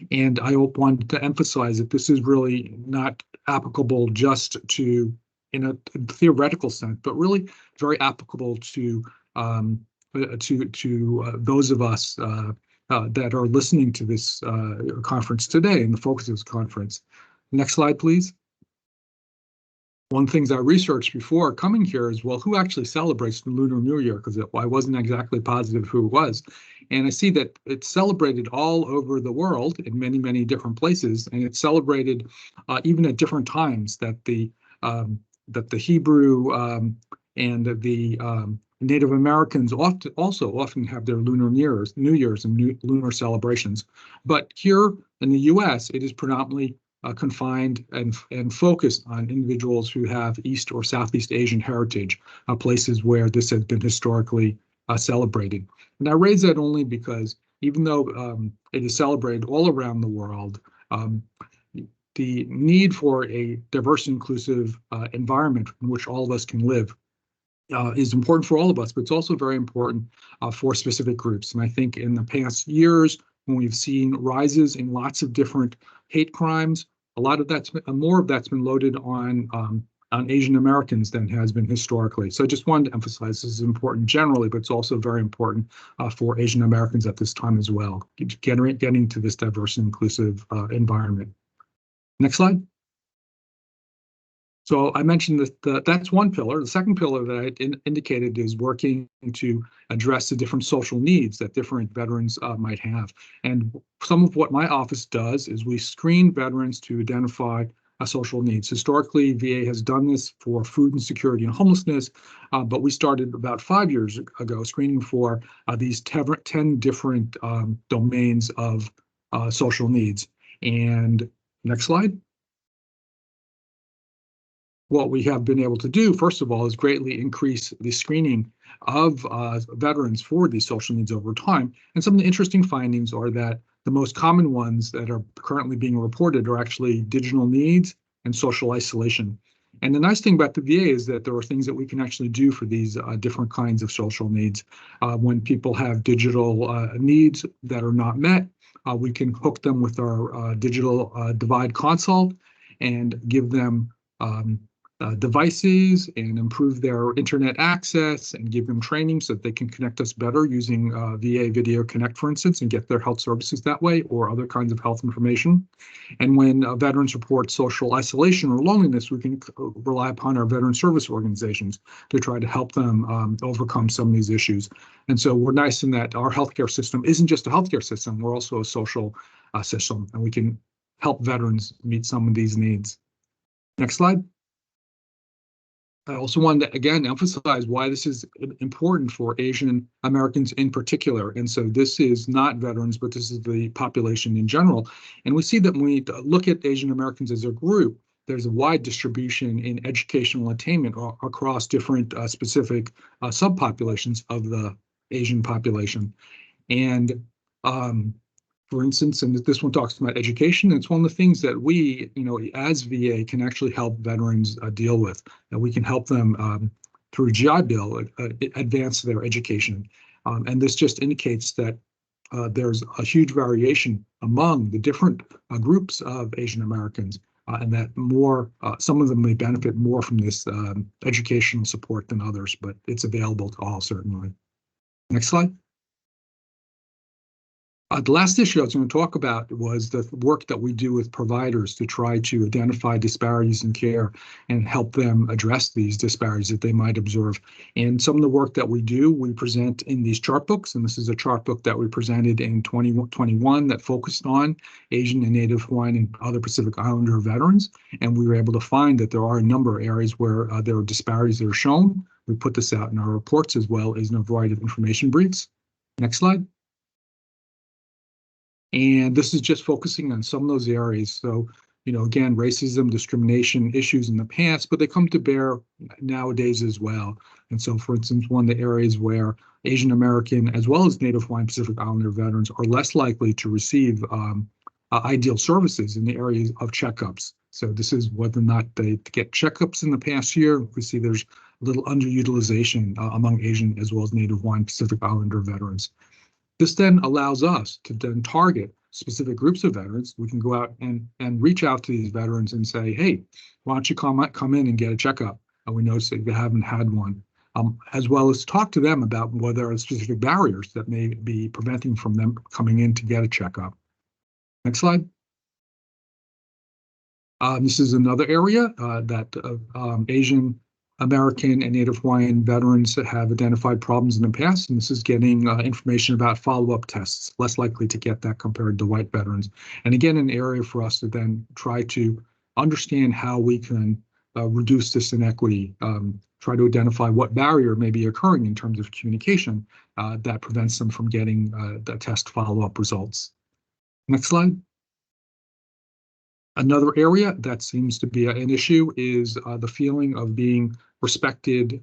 And I wanted to emphasize that this is really not applicable just to, in a theoretical sense, but really very applicable to those of us that are listening to this conference today and the focus of this conference. Next slide, please. One of the things I researched before coming here is, well, who actually celebrates the Lunar New Year? Because I wasn't exactly positive who it was. And I see that it's celebrated all over the world in many, many different places. And it's celebrated even at different times that the Hebrew and the Native Americans often have their Lunar New Year's and lunar celebrations. But here in the US, it is predominantly confined and focused on individuals who have East or Southeast Asian heritage, places where this has been historically celebrated. And I raise that only because even though it is celebrated all around the world, the need for a diverse and inclusive environment in which all of us can live is important for all of us, but it's also very important for specific groups. And I think in the past years, when we've seen rises in lots of different hate crimes, a lot of that's more of that's been loaded on Asian Americans than has been historically. So I just wanted to emphasize this is important generally, but it's also very important for Asian Americans at this time as well, getting to this diverse and inclusive environment. Next slide. So I mentioned that that's one pillar. The second pillar that I indicated is working to address the different social needs that different veterans might have. And some of what my office does is we screen veterans to identify social needs. Historically, VA has done this for food insecurity and homelessness, but we started about 5 years ago screening for these 10 different domains of social needs. And next slide. What we have been able to do, first of all, is greatly increase the screening of veterans for these social needs over time. And some of the interesting findings are that the most common ones that are currently being reported are actually digital needs and social isolation. And the nice thing about the VA is that there are things that we can actually do for these different kinds of social needs. When people have digital needs that are not met, we can hook them with our digital divide consult and give them devices and improve their internet access and give them training so that they can connect us better using VA Video Connect, for instance, and get their health services that way or other kinds of health information. And when veterans report social isolation or loneliness, we can rely upon our veteran service organizations to try to help them overcome some of these issues. And so we're nice in that our healthcare system isn't just a healthcare system, we're also a social system, and we can help veterans meet some of these needs. Next slide. I also wanted to, again, emphasize why this is important for Asian Americans in particular. And so this is not veterans, but this is the population in general. And we see that when we look at Asian Americans as a group, there's a wide distribution in educational attainment across different specific subpopulations of the Asian population. And for instance, and this one talks about education. It's one of the things that we, as VA, can actually help veterans deal with. And we can help them through GI Bill advance their education. And this just indicates that there's a huge variation among the different groups of Asian Americans, and that some of them may benefit more from this educational support than others, but it's available to all, certainly. Next slide. The last issue I was going to talk about was the work that we do with providers to try to identify disparities in care and help them address these disparities that they might observe. And some of the work that we do, we present in these chart books, and this is a chart book that we presented in 2021 that focused on Asian and Native Hawaiian and other Pacific Islander veterans. And we were able to find that there are a number of areas where there are disparities that are shown. We put this out in our reports as well as in a variety of information briefs. Next slide. And this is just focusing on some of those areas. So, again, racism, discrimination issues in the past, but they come to bear nowadays as well. And so, for instance, one of the areas where Asian American as well as Native Hawaiian Pacific Islander veterans are less likely to receive ideal services in the areas of checkups. So this is whether or not they get checkups in the past year. We see there's a little underutilization among Asian as well as Native Hawaiian Pacific Islander veterans. This then allows us to then target specific groups of veterans. We can go out and reach out to these veterans and say, hey, why don't you come in and get a checkup? And we notice that you haven't had one, as well as talk to them about whether there are specific barriers that may be preventing from them coming in to get a checkup. Next slide. This is another area that Asian American and Native Hawaiian veterans that have identified problems in the past, and this is getting information about follow-up tests, less likely to get that compared to white veterans. And again, an area for us to then try to understand how we can reduce this inequity, try to identify what barrier may be occurring in terms of communication that prevents them from getting the test follow-up results. Next slide. Another area that seems to be an issue is the feeling of being respected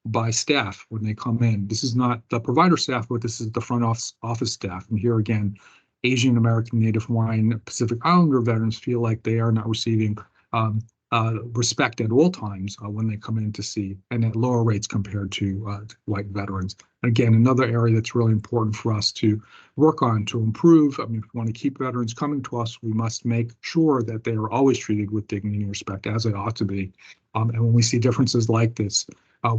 by staff when they come in. This is not the provider staff, but this is the front office staff. And here again, Asian American, Native Hawaiian, Pacific Islander veterans feel like they are not receiving respect at all times when they come in to see, and at lower rates compared to white veterans. Again, another area that's really important for us to work on to improve. I mean, if we want to keep veterans coming to us, we must make sure that they are always treated with dignity and respect, as they ought to be. And when we see differences like this,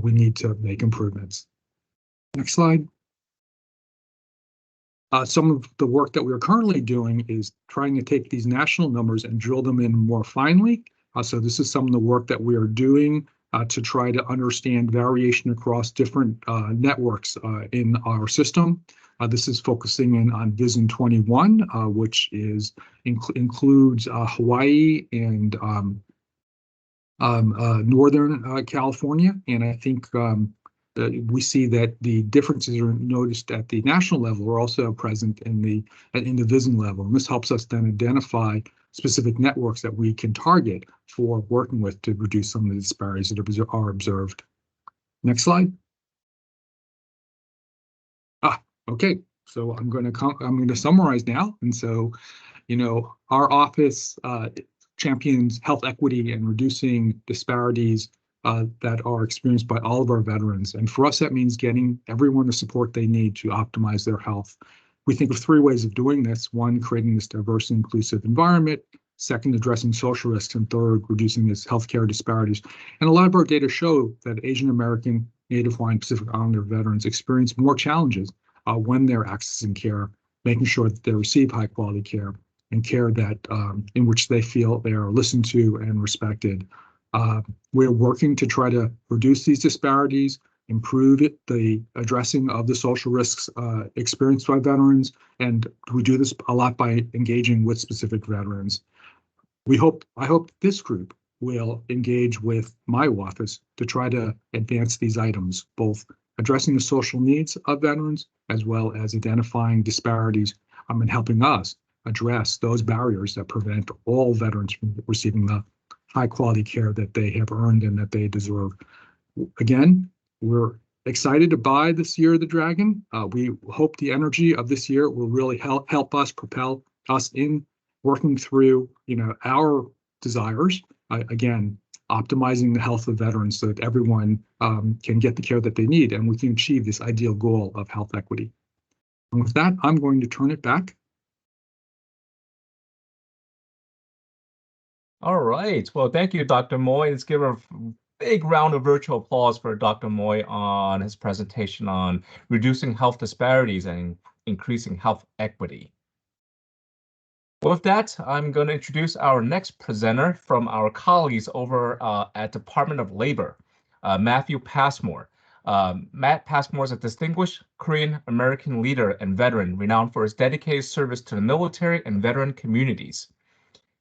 we need to make improvements. Next slide. Some of the work that we are currently doing is trying to take these national numbers and drill them in more finely. So this is some of the work that we are doing to try to understand variation across different networks in our system. This is focusing in on VISN 21, which is includes Hawaii and Northern California. And I think we see that the differences are noticed at the national level are also present in the VISN level. And this helps us then identify specific networks that we can target for working with to reduce some of the disparities that are observed. Next slide. Okay. So I'm going to summarize now. And so, you know, our office champions health equity and reducing disparities that are experienced by all of our veterans. And for us, that means getting everyone the support they need to optimize their health. We think of three ways of doing this. One, creating this diverse and inclusive environment. Second, addressing social risks. And third, reducing these healthcare disparities. And a lot of our data show that Asian American, Native Hawaiian, Pacific Islander veterans experience more challenges when they're accessing care, making sure that they receive high quality care and care that in which they feel they are listened to and respected. We're working to try to reduce these disparities, improve the addressing of the social risks experienced by veterans, and we do this a lot by engaging with specific veterans. I hope this group will engage with my office to try to advance these items, both addressing the social needs of veterans as well as identifying disparities and helping us address those barriers that prevent all veterans from receiving the high quality care that they have earned and that they deserve. Again, we're excited to buy this Year of the Dragon. We hope the energy of this year will really help us propel us in working through, you know, our desires. Again, optimizing the health of veterans so that everyone can get the care that they need and we can achieve this ideal goal of health equity. And with that, I'm going to turn it back. All right. Well, thank you, Dr. Moy. Let's give a big round of virtual applause for Dr. Moy on his presentation on reducing health disparities and increasing health equity. With that, I'm going to introduce our next presenter from our colleagues over at Department of Labor, Matthew Passmore. Matt Passmore is a distinguished Korean American leader and veteran renowned for his dedicated service to the military and veteran communities.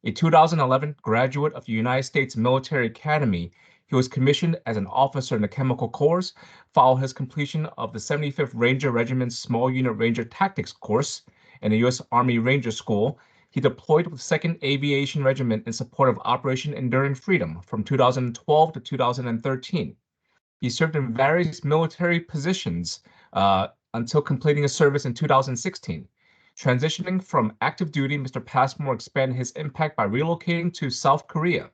A 2011 graduate of the United States Military Academy, he was commissioned as an officer in the Chemical Corps, following his completion of the 75th Ranger Regiment's Small Unit Ranger Tactics course in the U.S. Army Ranger School. He deployed with 2nd Aviation Regiment in support of Operation Enduring Freedom from 2012 to 2013. He served in various military positions until completing his service in 2016. Transitioning from active duty, Mr. Passmore expanded his impact by relocating to South Korea.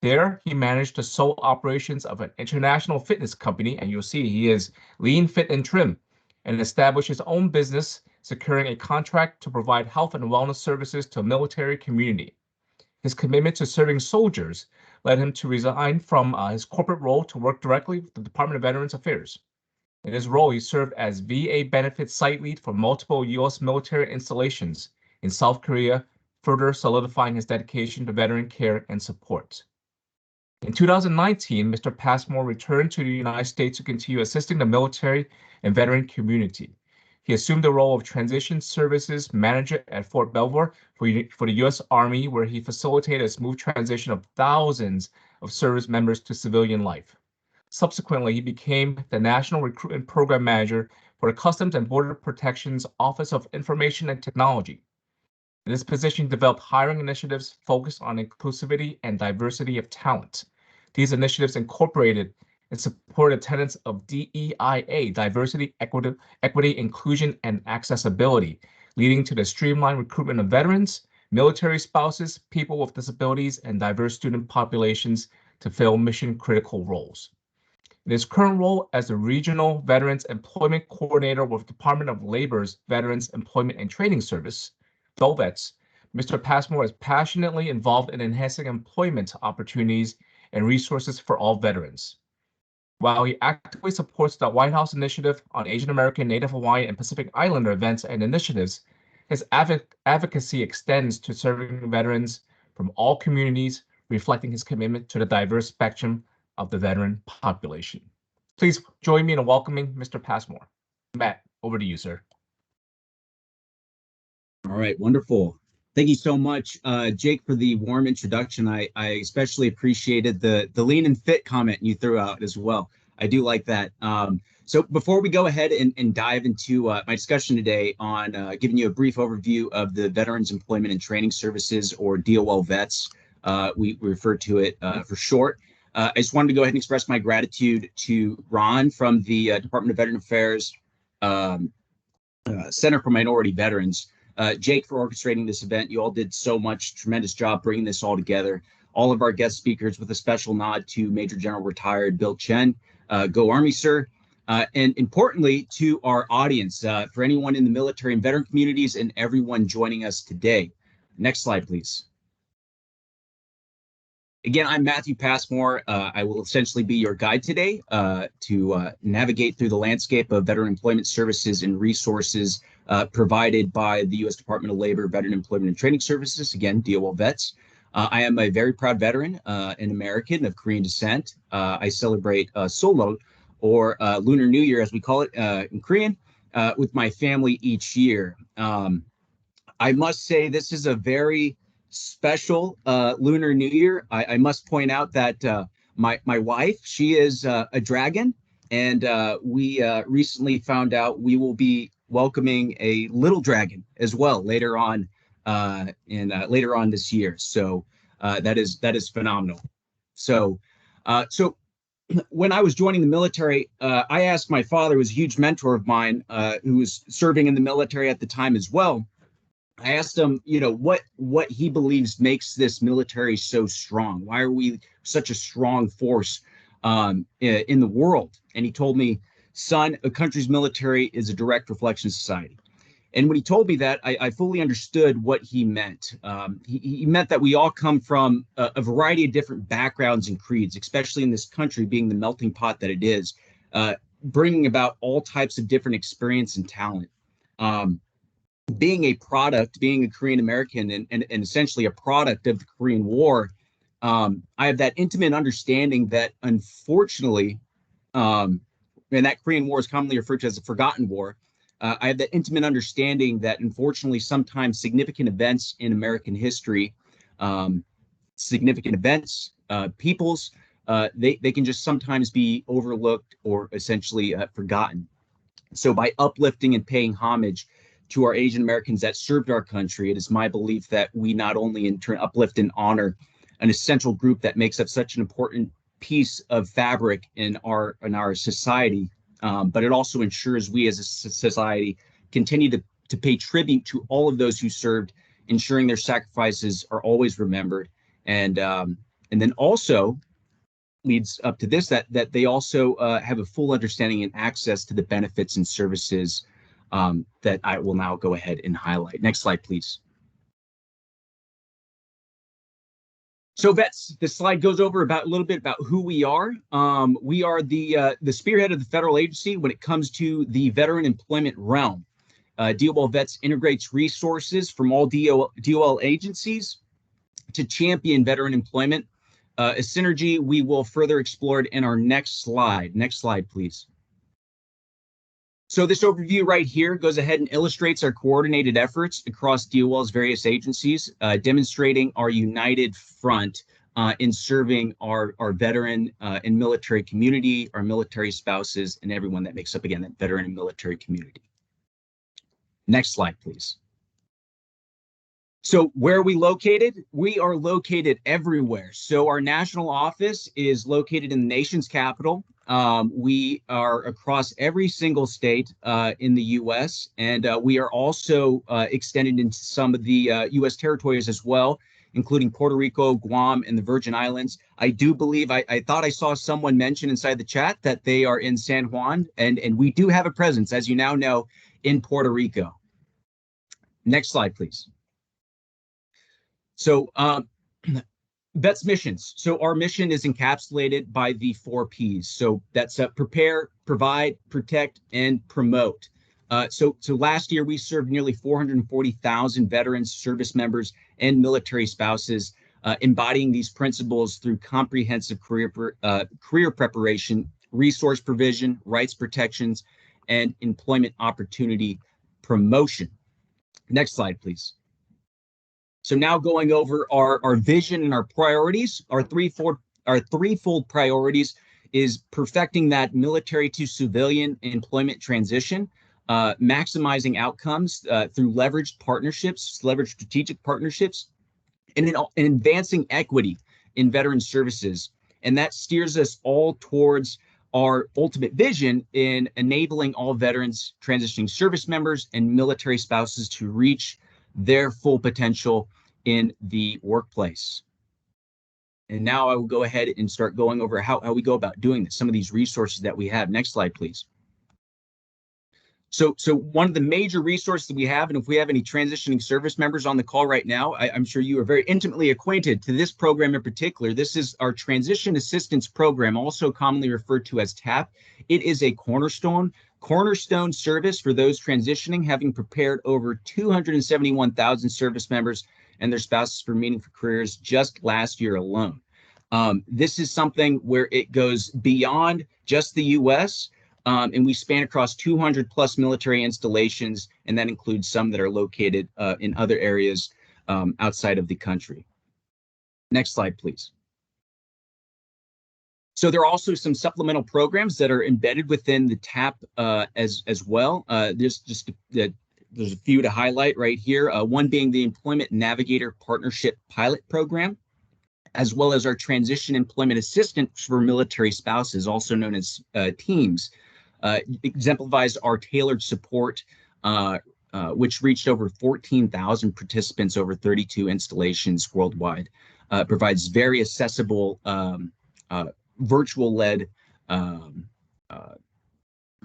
There, he managed the sole operations of an international fitness company, and you'll see he is lean, fit, and trim, and established his own business, securing a contract to provide health and wellness services to a military community. His commitment to serving soldiers led him to resign from his corporate role to work directly with the Department of Veterans Affairs. In his role, he served as VA benefits site lead for multiple U.S. military installations in South Korea, further solidifying his dedication to veteran care and support. In 2019, Mr. Passmore returned to the United States to continue assisting the military and veteran community. He assumed the role of Transition Services Manager at Fort Belvoir for the U.S. Army, where he facilitated a smooth transition of thousands of service members to civilian life. Subsequently, he became the National Recruitment Program Manager for the Customs and Border Protection's Office of Information and Technology. In this position, he developed hiring initiatives focused on inclusivity and diversity of talent. These initiatives incorporated and supported tenets of DEIA, diversity, equity, inclusion, and accessibility, leading to the streamlined recruitment of veterans, military spouses, people with disabilities, and diverse student populations to fill mission-critical roles. In his current role as the Regional Veterans Employment Coordinator with Department of Labor's Veterans Employment and Training Service, DOLVETS, Mr. Passmore is passionately involved in enhancing employment opportunities and resources for all veterans. While he actively supports the White House Initiative on Asian American, Native Hawaiian, and Pacific Islander events and initiatives, his advocacy extends to serving veterans from all communities, reflecting his commitment to the diverse spectrum of the veteran population. Please join me in welcoming Mr. Passmore. Matt, over to you, sir. All right, wonderful. Thank you so much, Jake, for the warm introduction. I especially appreciated the lean and fit comment you threw out as well. I do like that. So before we go ahead and dive into my discussion today on giving you a brief overview of the Veterans Employment and Training Services, or DOL VETS, we refer to it for short. I just wanted to go ahead and express my gratitude to Ron from the Department of Veteran Affairs Center for Minority Veterans. Jake, for orchestrating this event. You all did so much, tremendous job bringing this all together. All of our guest speakers, with a special nod to Major General Retired Bill Chen. Go Army, sir. And importantly, to our audience, for anyone in the military and veteran communities and everyone joining us today. Next slide, please. Again, I'm Matthew Passmore. I will essentially be your guide today to navigate through the landscape of veteran employment services and resources provided by the U.S. Department of Labor, Veteran Employment and Training Services, again, DOL VETS. I am a very proud veteran, an American of Korean descent. I celebrate Seollal, or Lunar New Year, as we call it in Korean, with my family each year. I must say this is a very special Lunar New Year. I must point out that my wife, she is a dragon, and we recently found out we will be welcoming a little dragon as well later on later on this year. So that is phenomenal. So when I was joining the military, I asked my father, who was a huge mentor of mine, who was serving in the military at the time as well. I asked him, what he believes makes this military so strong. Why are we such a strong force in the world? And he told me, son, a country's military is a direct reflection of society. And when he told me that, I fully understood what he meant. He meant that we all come from a variety of different backgrounds and creeds, especially in this country being the melting pot that it is, bringing about all types of different experience and talent. Being a Korean American and essentially a product of the Korean War, I have that intimate understanding that, unfortunately, and that Korean War is commonly referred to as a forgotten war. I have that intimate understanding that, unfortunately, sometimes significant events in American history, peoples, they can just sometimes be overlooked or essentially forgotten. So by uplifting and paying homage to our Asian Americans that served our country, it is my belief that we not only in turn uplift and honor an essential group that makes up such an important piece of fabric in our society, but it also ensures we as a society continue to pay tribute to all of those who served, ensuring their sacrifices are always remembered. And then also leads up to this, that they also have a full understanding and access to the benefits and services that I will now go ahead and highlight. Next slide, please. So VETS, this slide goes over a little bit about who we are. We are the spearhead of the federal agency when it comes to the veteran employment realm. DOL VETS integrates resources from all DOL agencies to champion veteran employment. A synergy we will further explore in our next slide. Next slide, please. So this overview right here goes ahead and illustrates our coordinated efforts across DOL's various agencies, demonstrating our united front in serving our veteran and military community, our military spouses, and everyone that makes up, again, that veteran and military community. Next slide, please. So where are we located? We are located everywhere. So our national office is located in the nation's capital. We are across every single state in the U.S., and we are also extended into some of the U.S. territories as well, including Puerto Rico, Guam, and the Virgin Islands. I do believe, I thought I saw someone mention inside the chat that they are in San Juan, and we do have a presence, as you now know, in Puerto Rico. Next slide, please. So VET's missions. So our mission is encapsulated by the 4 Ps. So that's prepare, provide, protect, and promote. So last year we served nearly 440,000 veterans, service members, and military spouses, embodying these principles through comprehensive career preparation, resource provision, rights protections, and employment opportunity promotion. Next slide, please. So now going over our vision and our priorities, our threefold priorities is perfecting that military to civilian employment transition, maximizing outcomes through leveraged partnerships, leveraged strategic partnerships, and advancing equity in veteran services. And that steers us all towards our ultimate vision in enabling all veterans, transitioning service members, and military spouses to reach their full potential in the workplace. And now I will go ahead and start going over how we go about doing this, some of these resources that we have. Next slide, please. So one of the major resources that we have, and if we have any transitioning service members on the call right now, I'm sure you are very intimately acquainted to this program in particular. This is our Transition Assistance Program, also commonly referred to as TAP. It is a cornerstone service for those transitioning, having prepared over 271,000 service members and their spouses for meaningful careers just last year alone. This is something where it goes beyond just the U.S., and we span across 200 plus military installations, and that includes some that are located in other areas outside of the country. Next slide, please. So there are also some supplemental programs that are embedded within the TAP as well. There's a few to highlight right here. One being the Employment Navigator Partnership Pilot Program, as well as our Transition Employment Assistance for Military Spouses, also known as TEAMS. Exemplifies our tailored support, which reached over 14,000 participants over 32 installations worldwide. Provides very accessible virtual-led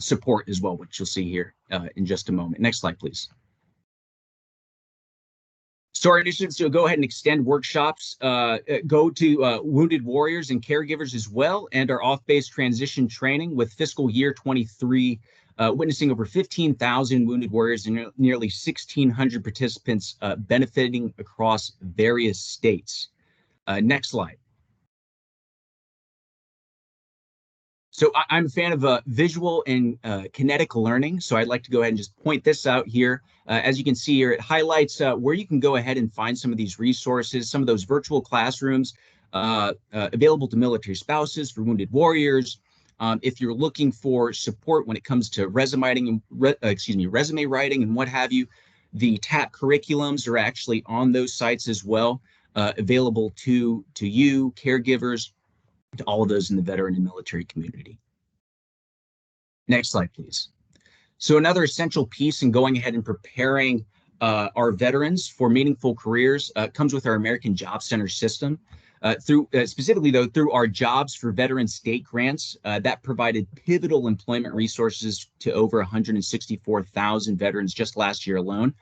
support as well, which you'll see here in just a moment. Next slide, please. So our initiatives to go ahead and extend workshops, go to wounded warriors and caregivers as well, and our off-base transition training with fiscal year 23, witnessing over 15,000 wounded warriors and nearly 1,600 participants benefiting across various states. Next slide. So I'm a fan of visual and kinetic learning, so I'd like to go ahead and just point this out here. As you can see here, it highlights where you can go ahead and find some of these resources, some of those virtual classrooms available to military spouses, for wounded warriors. If you're looking for support when it comes to resume writing and what have you, the TAP curriculums are actually on those sites as well, available to you, caregivers, to all of those in the veteran and military community. Next slide, please. So another essential piece in going ahead and preparing our veterans for meaningful careers comes with our American Job Center system. Specifically though, through our Jobs for Veterans state grants that provided pivotal employment resources to over 164,000 veterans just last year alone,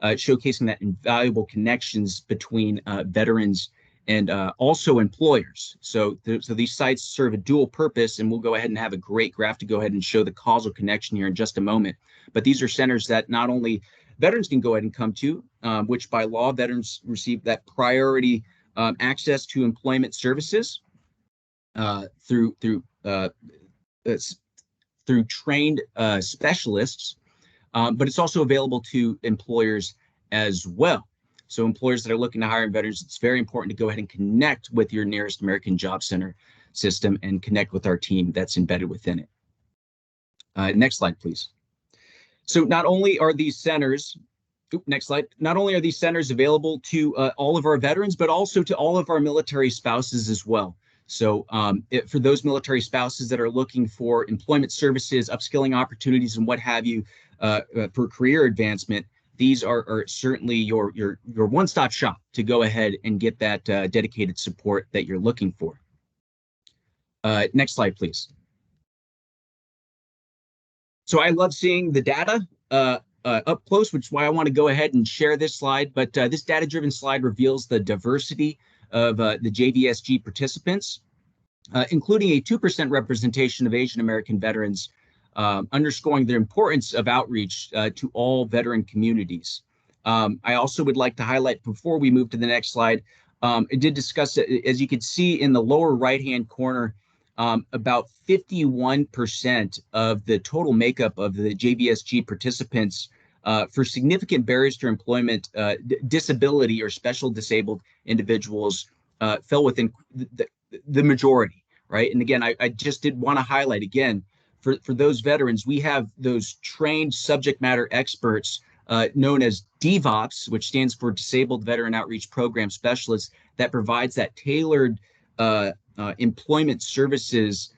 showcasing that invaluable connections between veterans and also employers. So these sites serve a dual purpose, and we'll go ahead and have a great graph to go ahead and show the causal connection here in just a moment. But these are centers that not only veterans can go ahead and come to, which by law, veterans receive that priority access to employment services through trained specialists, but it's also available to employers as well. So employers that are looking to hire veterans, it's very important to go ahead and connect with your nearest American Job Center system and connect with our team that's embedded within it. Next slide, please. So not only are these centers Next slide. Not only are these centers available to all of our veterans, but also to all of our military spouses as well. So for those military spouses that are looking for employment services, upskilling opportunities, and what have you for career advancement, these are certainly your one-stop shop to go ahead and get that dedicated support that you're looking for. Next slide, please. So I love seeing the data up close, which is why I want to go ahead and share this slide. But this data-driven slide reveals the diversity of the JVSG participants, including a 2% representation of Asian American veterans, underscoring the importance of outreach to all veteran communities. I also would like to highlight, before we move to the next slide, I did discuss, as you can see in the lower right-hand corner, about 51% of the total makeup of the JVSG participants for significant barriers to employment, disability or special disabled individuals fell within the majority, right? And again, I just did want to highlight again, for those veterans, we have those trained subject matter experts known as DVOPS, which stands for Disabled Veteran Outreach Program Specialists, that provides that tailored employment services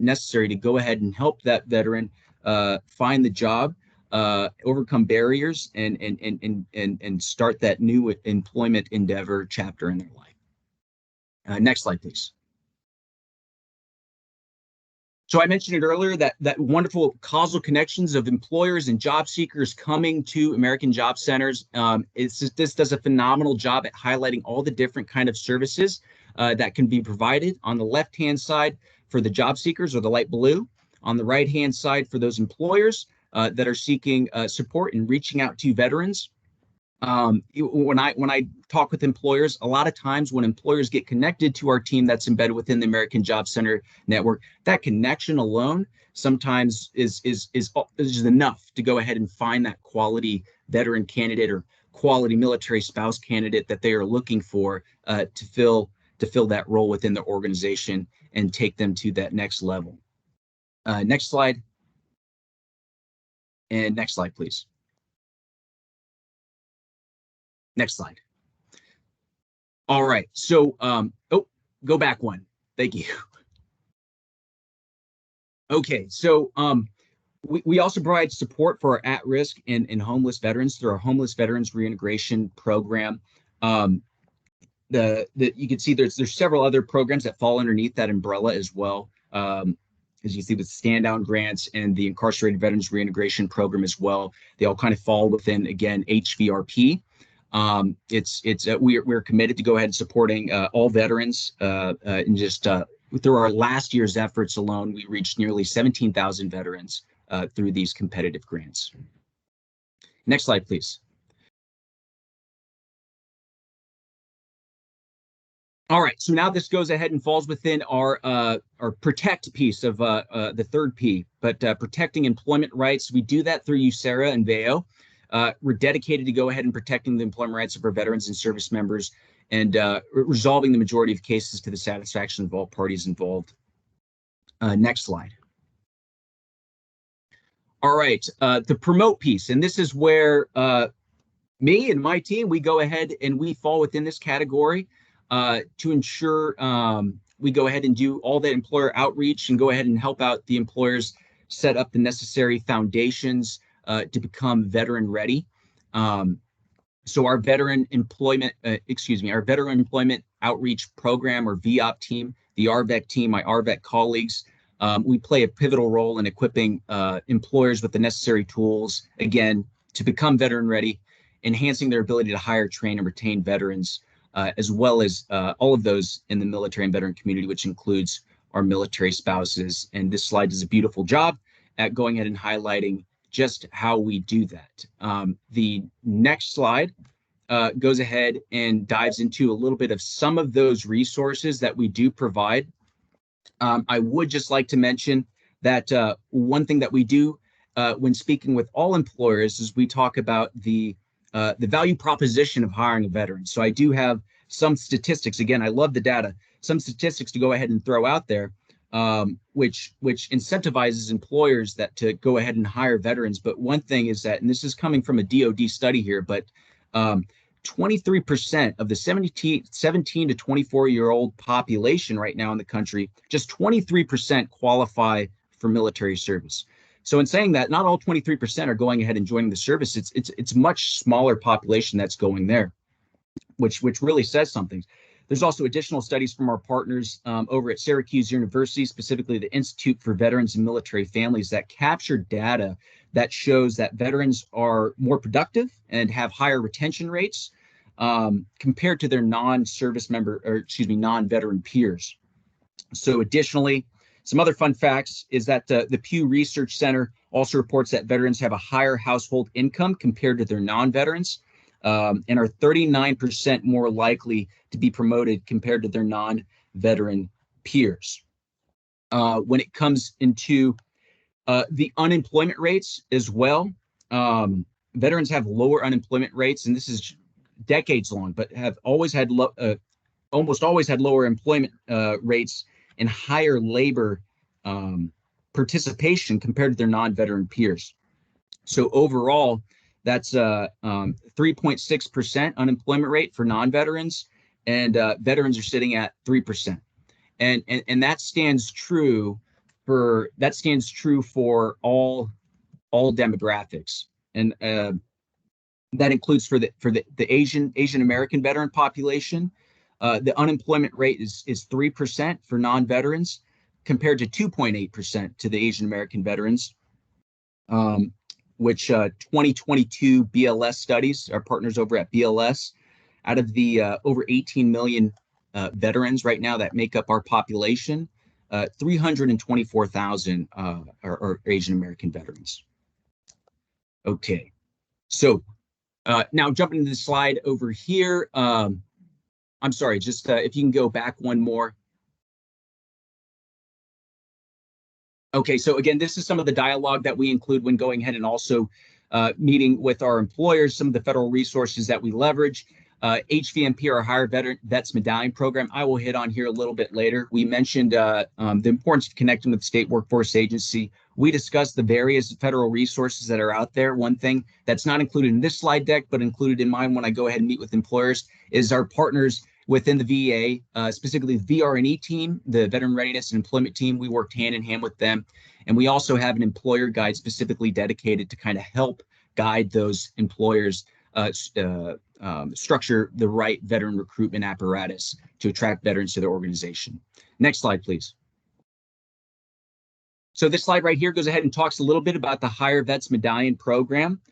necessary to go ahead and help that veteran find the job, overcome barriers, and start that new employment endeavor chapter in their life. Next slide, please. So I mentioned it earlier, that wonderful causal connections of employers and job seekers coming to American Job Centers. This does a phenomenal job at highlighting all the different kind of services that can be provided. On the left-hand side for the job seekers, or the light blue. On the right-hand side for those employers that are seeking support in reaching out to veterans. When I talk with employers, a lot of times when employers get connected to our team that's embedded within the American Job Center network, that connection alone sometimes is enough to go ahead and find that quality veteran candidate or quality military spouse candidate that they are looking for to fill that role within the organization and take them to that next level. Next slide. And next slide, please. Next slide. All right. So, go back one. Thank you. Okay. So, we also provide support for our at-risk and homeless veterans through our Homeless Veterans Reintegration Program. You can see there's several other programs that fall underneath that umbrella as well. As you see, with Stand Down grants and the Incarcerated Veterans Reintegration Program as well, they all kind of fall within, again, HVRP. We're committed to go ahead and supporting all veterans, and just through our last year's efforts alone, we reached nearly 17,000 veterans through these competitive grants. Next slide, please. All right, so now this goes ahead and falls within our protect piece of the third P, but protecting employment rights. We do that through USERRA and VEO. We're dedicated to go ahead and protecting the employment rights of our veterans and service members, and resolving the majority of cases to the satisfaction of all parties involved. Next slide. All right, the promote piece, and this is where me and my team, we go ahead and we fall within this category to ensure we go ahead and do all that employer outreach and go ahead and help out the employers set up the necessary foundations to become veteran ready. So our veteran employment, our veteran employment outreach program, or VOP team, the RVEC team, my RVEC colleagues, we play a pivotal role in equipping employers with the necessary tools, again, to become veteran ready, enhancing their ability to hire, train, and retain veterans, as well as all of those in the military and veteran community, which includes our military spouses. And this slide does a beautiful job at going ahead and highlighting just how we do that. The next slide goes ahead and dives into a little bit of some of those resources that we do provide. I would just like to mention that one thing that we do when speaking with all employers is we talk about the value proposition of hiring a veteran. So I do have some statistics. Again, I love the data. Some statistics to go ahead and throw out there. which incentivizes employers that to go ahead and hire veterans. But one thing is that, and this is coming from a DoD study here, but 23% of the 17 to 24-year-old population right now in the country, just 23% qualify for military service. So in saying that, not all 23% are going ahead and joining the service. It's much smaller population that's going there, which really says something. There's also additional studies from our partners over at Syracuse University, specifically the Institute for Veterans and Military Families, that capture data that shows that veterans are more productive and have higher retention rates compared to their non-service member, or excuse me, non-veteran peers. So additionally, some other fun facts is that the Pew Research Center also reports that veterans have a higher household income compared to their non-veterans, and are 39% more likely to be promoted compared to their non-veteran peers. When it comes into the unemployment rates as well, veterans have lower unemployment rates, and this is decades long, but have always had almost always had lower employment rates and higher labor participation compared to their non-veteran peers. So overall, that's 3.6% unemployment rate for non-veterans, and veterans are sitting at 3%. And that stands true for all demographics, and that includes for the Asian American veteran population. The unemployment rate is 3% for non-veterans, compared to 2.8% to the Asian American veterans, which 2022 BLS studies, our partners over at BLS, out of the over 18 million veterans right now that make up our population, 324,000 are Asian American veterans. Okay, so now jumping to the slide over here. I'm sorry, just if you can go back one more. Okay, so again, this is some of the dialogue that we include when going ahead and also meeting with our employers, some of the federal resources that we leverage. HVMP, our Higher Vets Medallion Program, I will hit on here a little bit later. We mentioned the importance of connecting with the State Workforce Agency. We discussed the various federal resources that are out there. One thing that's not included in this slide deck, but included in mine when I go ahead and meet with employers, is our partners within the VA, specifically the VRE team, the Veteran Readiness and Employment team. We worked hand in hand with them. And we also have an employer guide specifically dedicated to kind of help guide those employers structure the right veteran recruitment apparatus to attract veterans to their organization. Next slide, please. So this slide right here goes ahead and talks a little bit about the Higher Vets Medallion Program.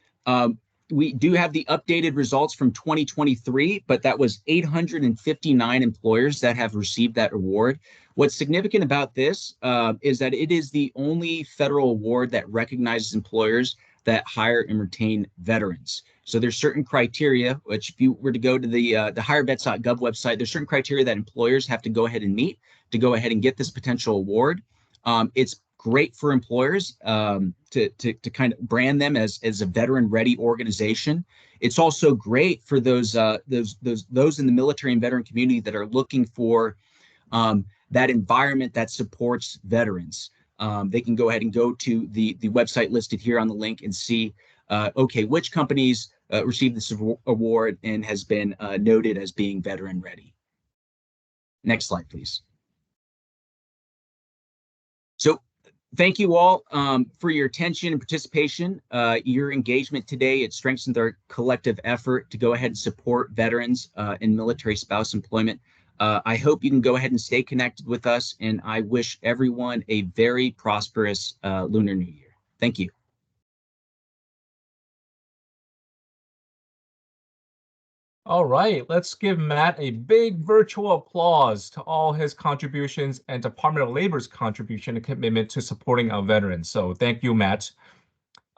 We do have the updated results from 2023, but that was 859 employers that have received that award. What's significant about this is that it is the only federal award that recognizes employers that hire and retain veterans. So there's certain criteria, which if you were to go to the hirevets.gov website, there's certain criteria that employers have to go ahead and meet to go ahead and get this potential award. It's great for employers to kind of brand them as a veteran-ready organization. It's also great for those in the military and veteran community that are looking for that environment that supports veterans. They can go ahead and go to the website listed here on the link and see, okay, which companies received this award and has been noted as being veteran-ready. Next slide, please. So thank you all for your attention and participation. Your engagement today, it strengthens our collective effort to go ahead and support veterans in military spouse employment. I hope you can go ahead and stay connected with us, and I wish everyone a very prosperous Lunar New Year. Thank you. All right, let's give Matt a big virtual applause to all his contributions and Department of Labor's contribution and commitment to supporting our veterans. So thank you, Matt.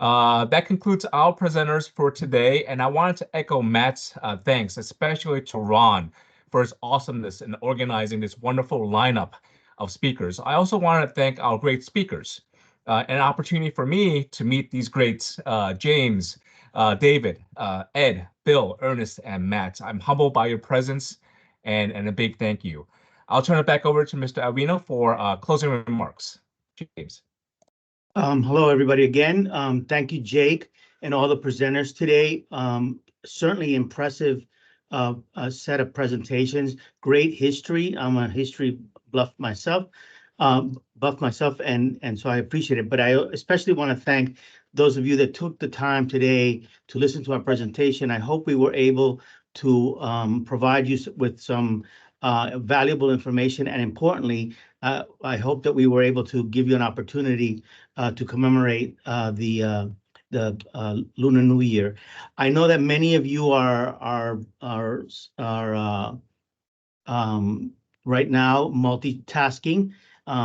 That concludes our presenters for today, and I wanted to echo Matt's thanks, especially to Ron for his awesomeness in organizing this wonderful lineup of speakers. I also want to thank our great speakers. An opportunity for me to meet these greats, James, David, Ed, Bill, Ernest, and Matt. I'm humbled by your presence, and a big thank you. I'll turn it back over to Mr. Albino for closing remarks. James. Hello, everybody again. Thank you, Jake, and all the presenters today. Certainly impressive set of presentations. Great history. I'm a history buff myself, and so I appreciate it. But I especially want to thank those of you that took the time today to listen to our presentation. I hope we were able to provide you with some valuable information, and importantly, I hope that we were able to give you an opportunity to commemorate the Lunar New Year. I know that many of you are right now multitasking.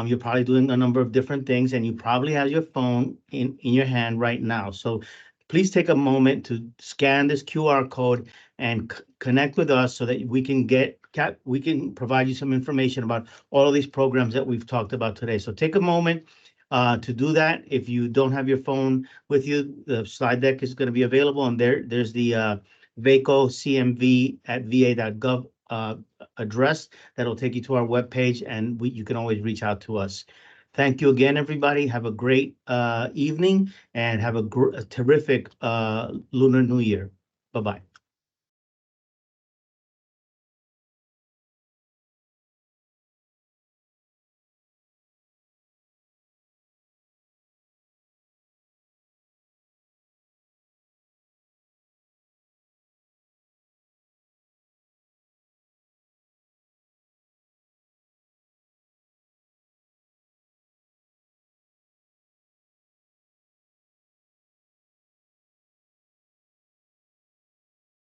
You're probably doing a number of different things, and you probably have your phone in your hand right now. So please take a moment to scan this QR code and connect with us so that we can provide you some information about all of these programs that we've talked about today. So take a moment to do that. If you don't have your phone with you, the slide deck is going to be available, and there's the VACO CMV at va.gov address that'll take you to our webpage, and you can always reach out to us. Thank you again, everybody. Have a great evening, and have a terrific Lunar New Year. Bye-bye.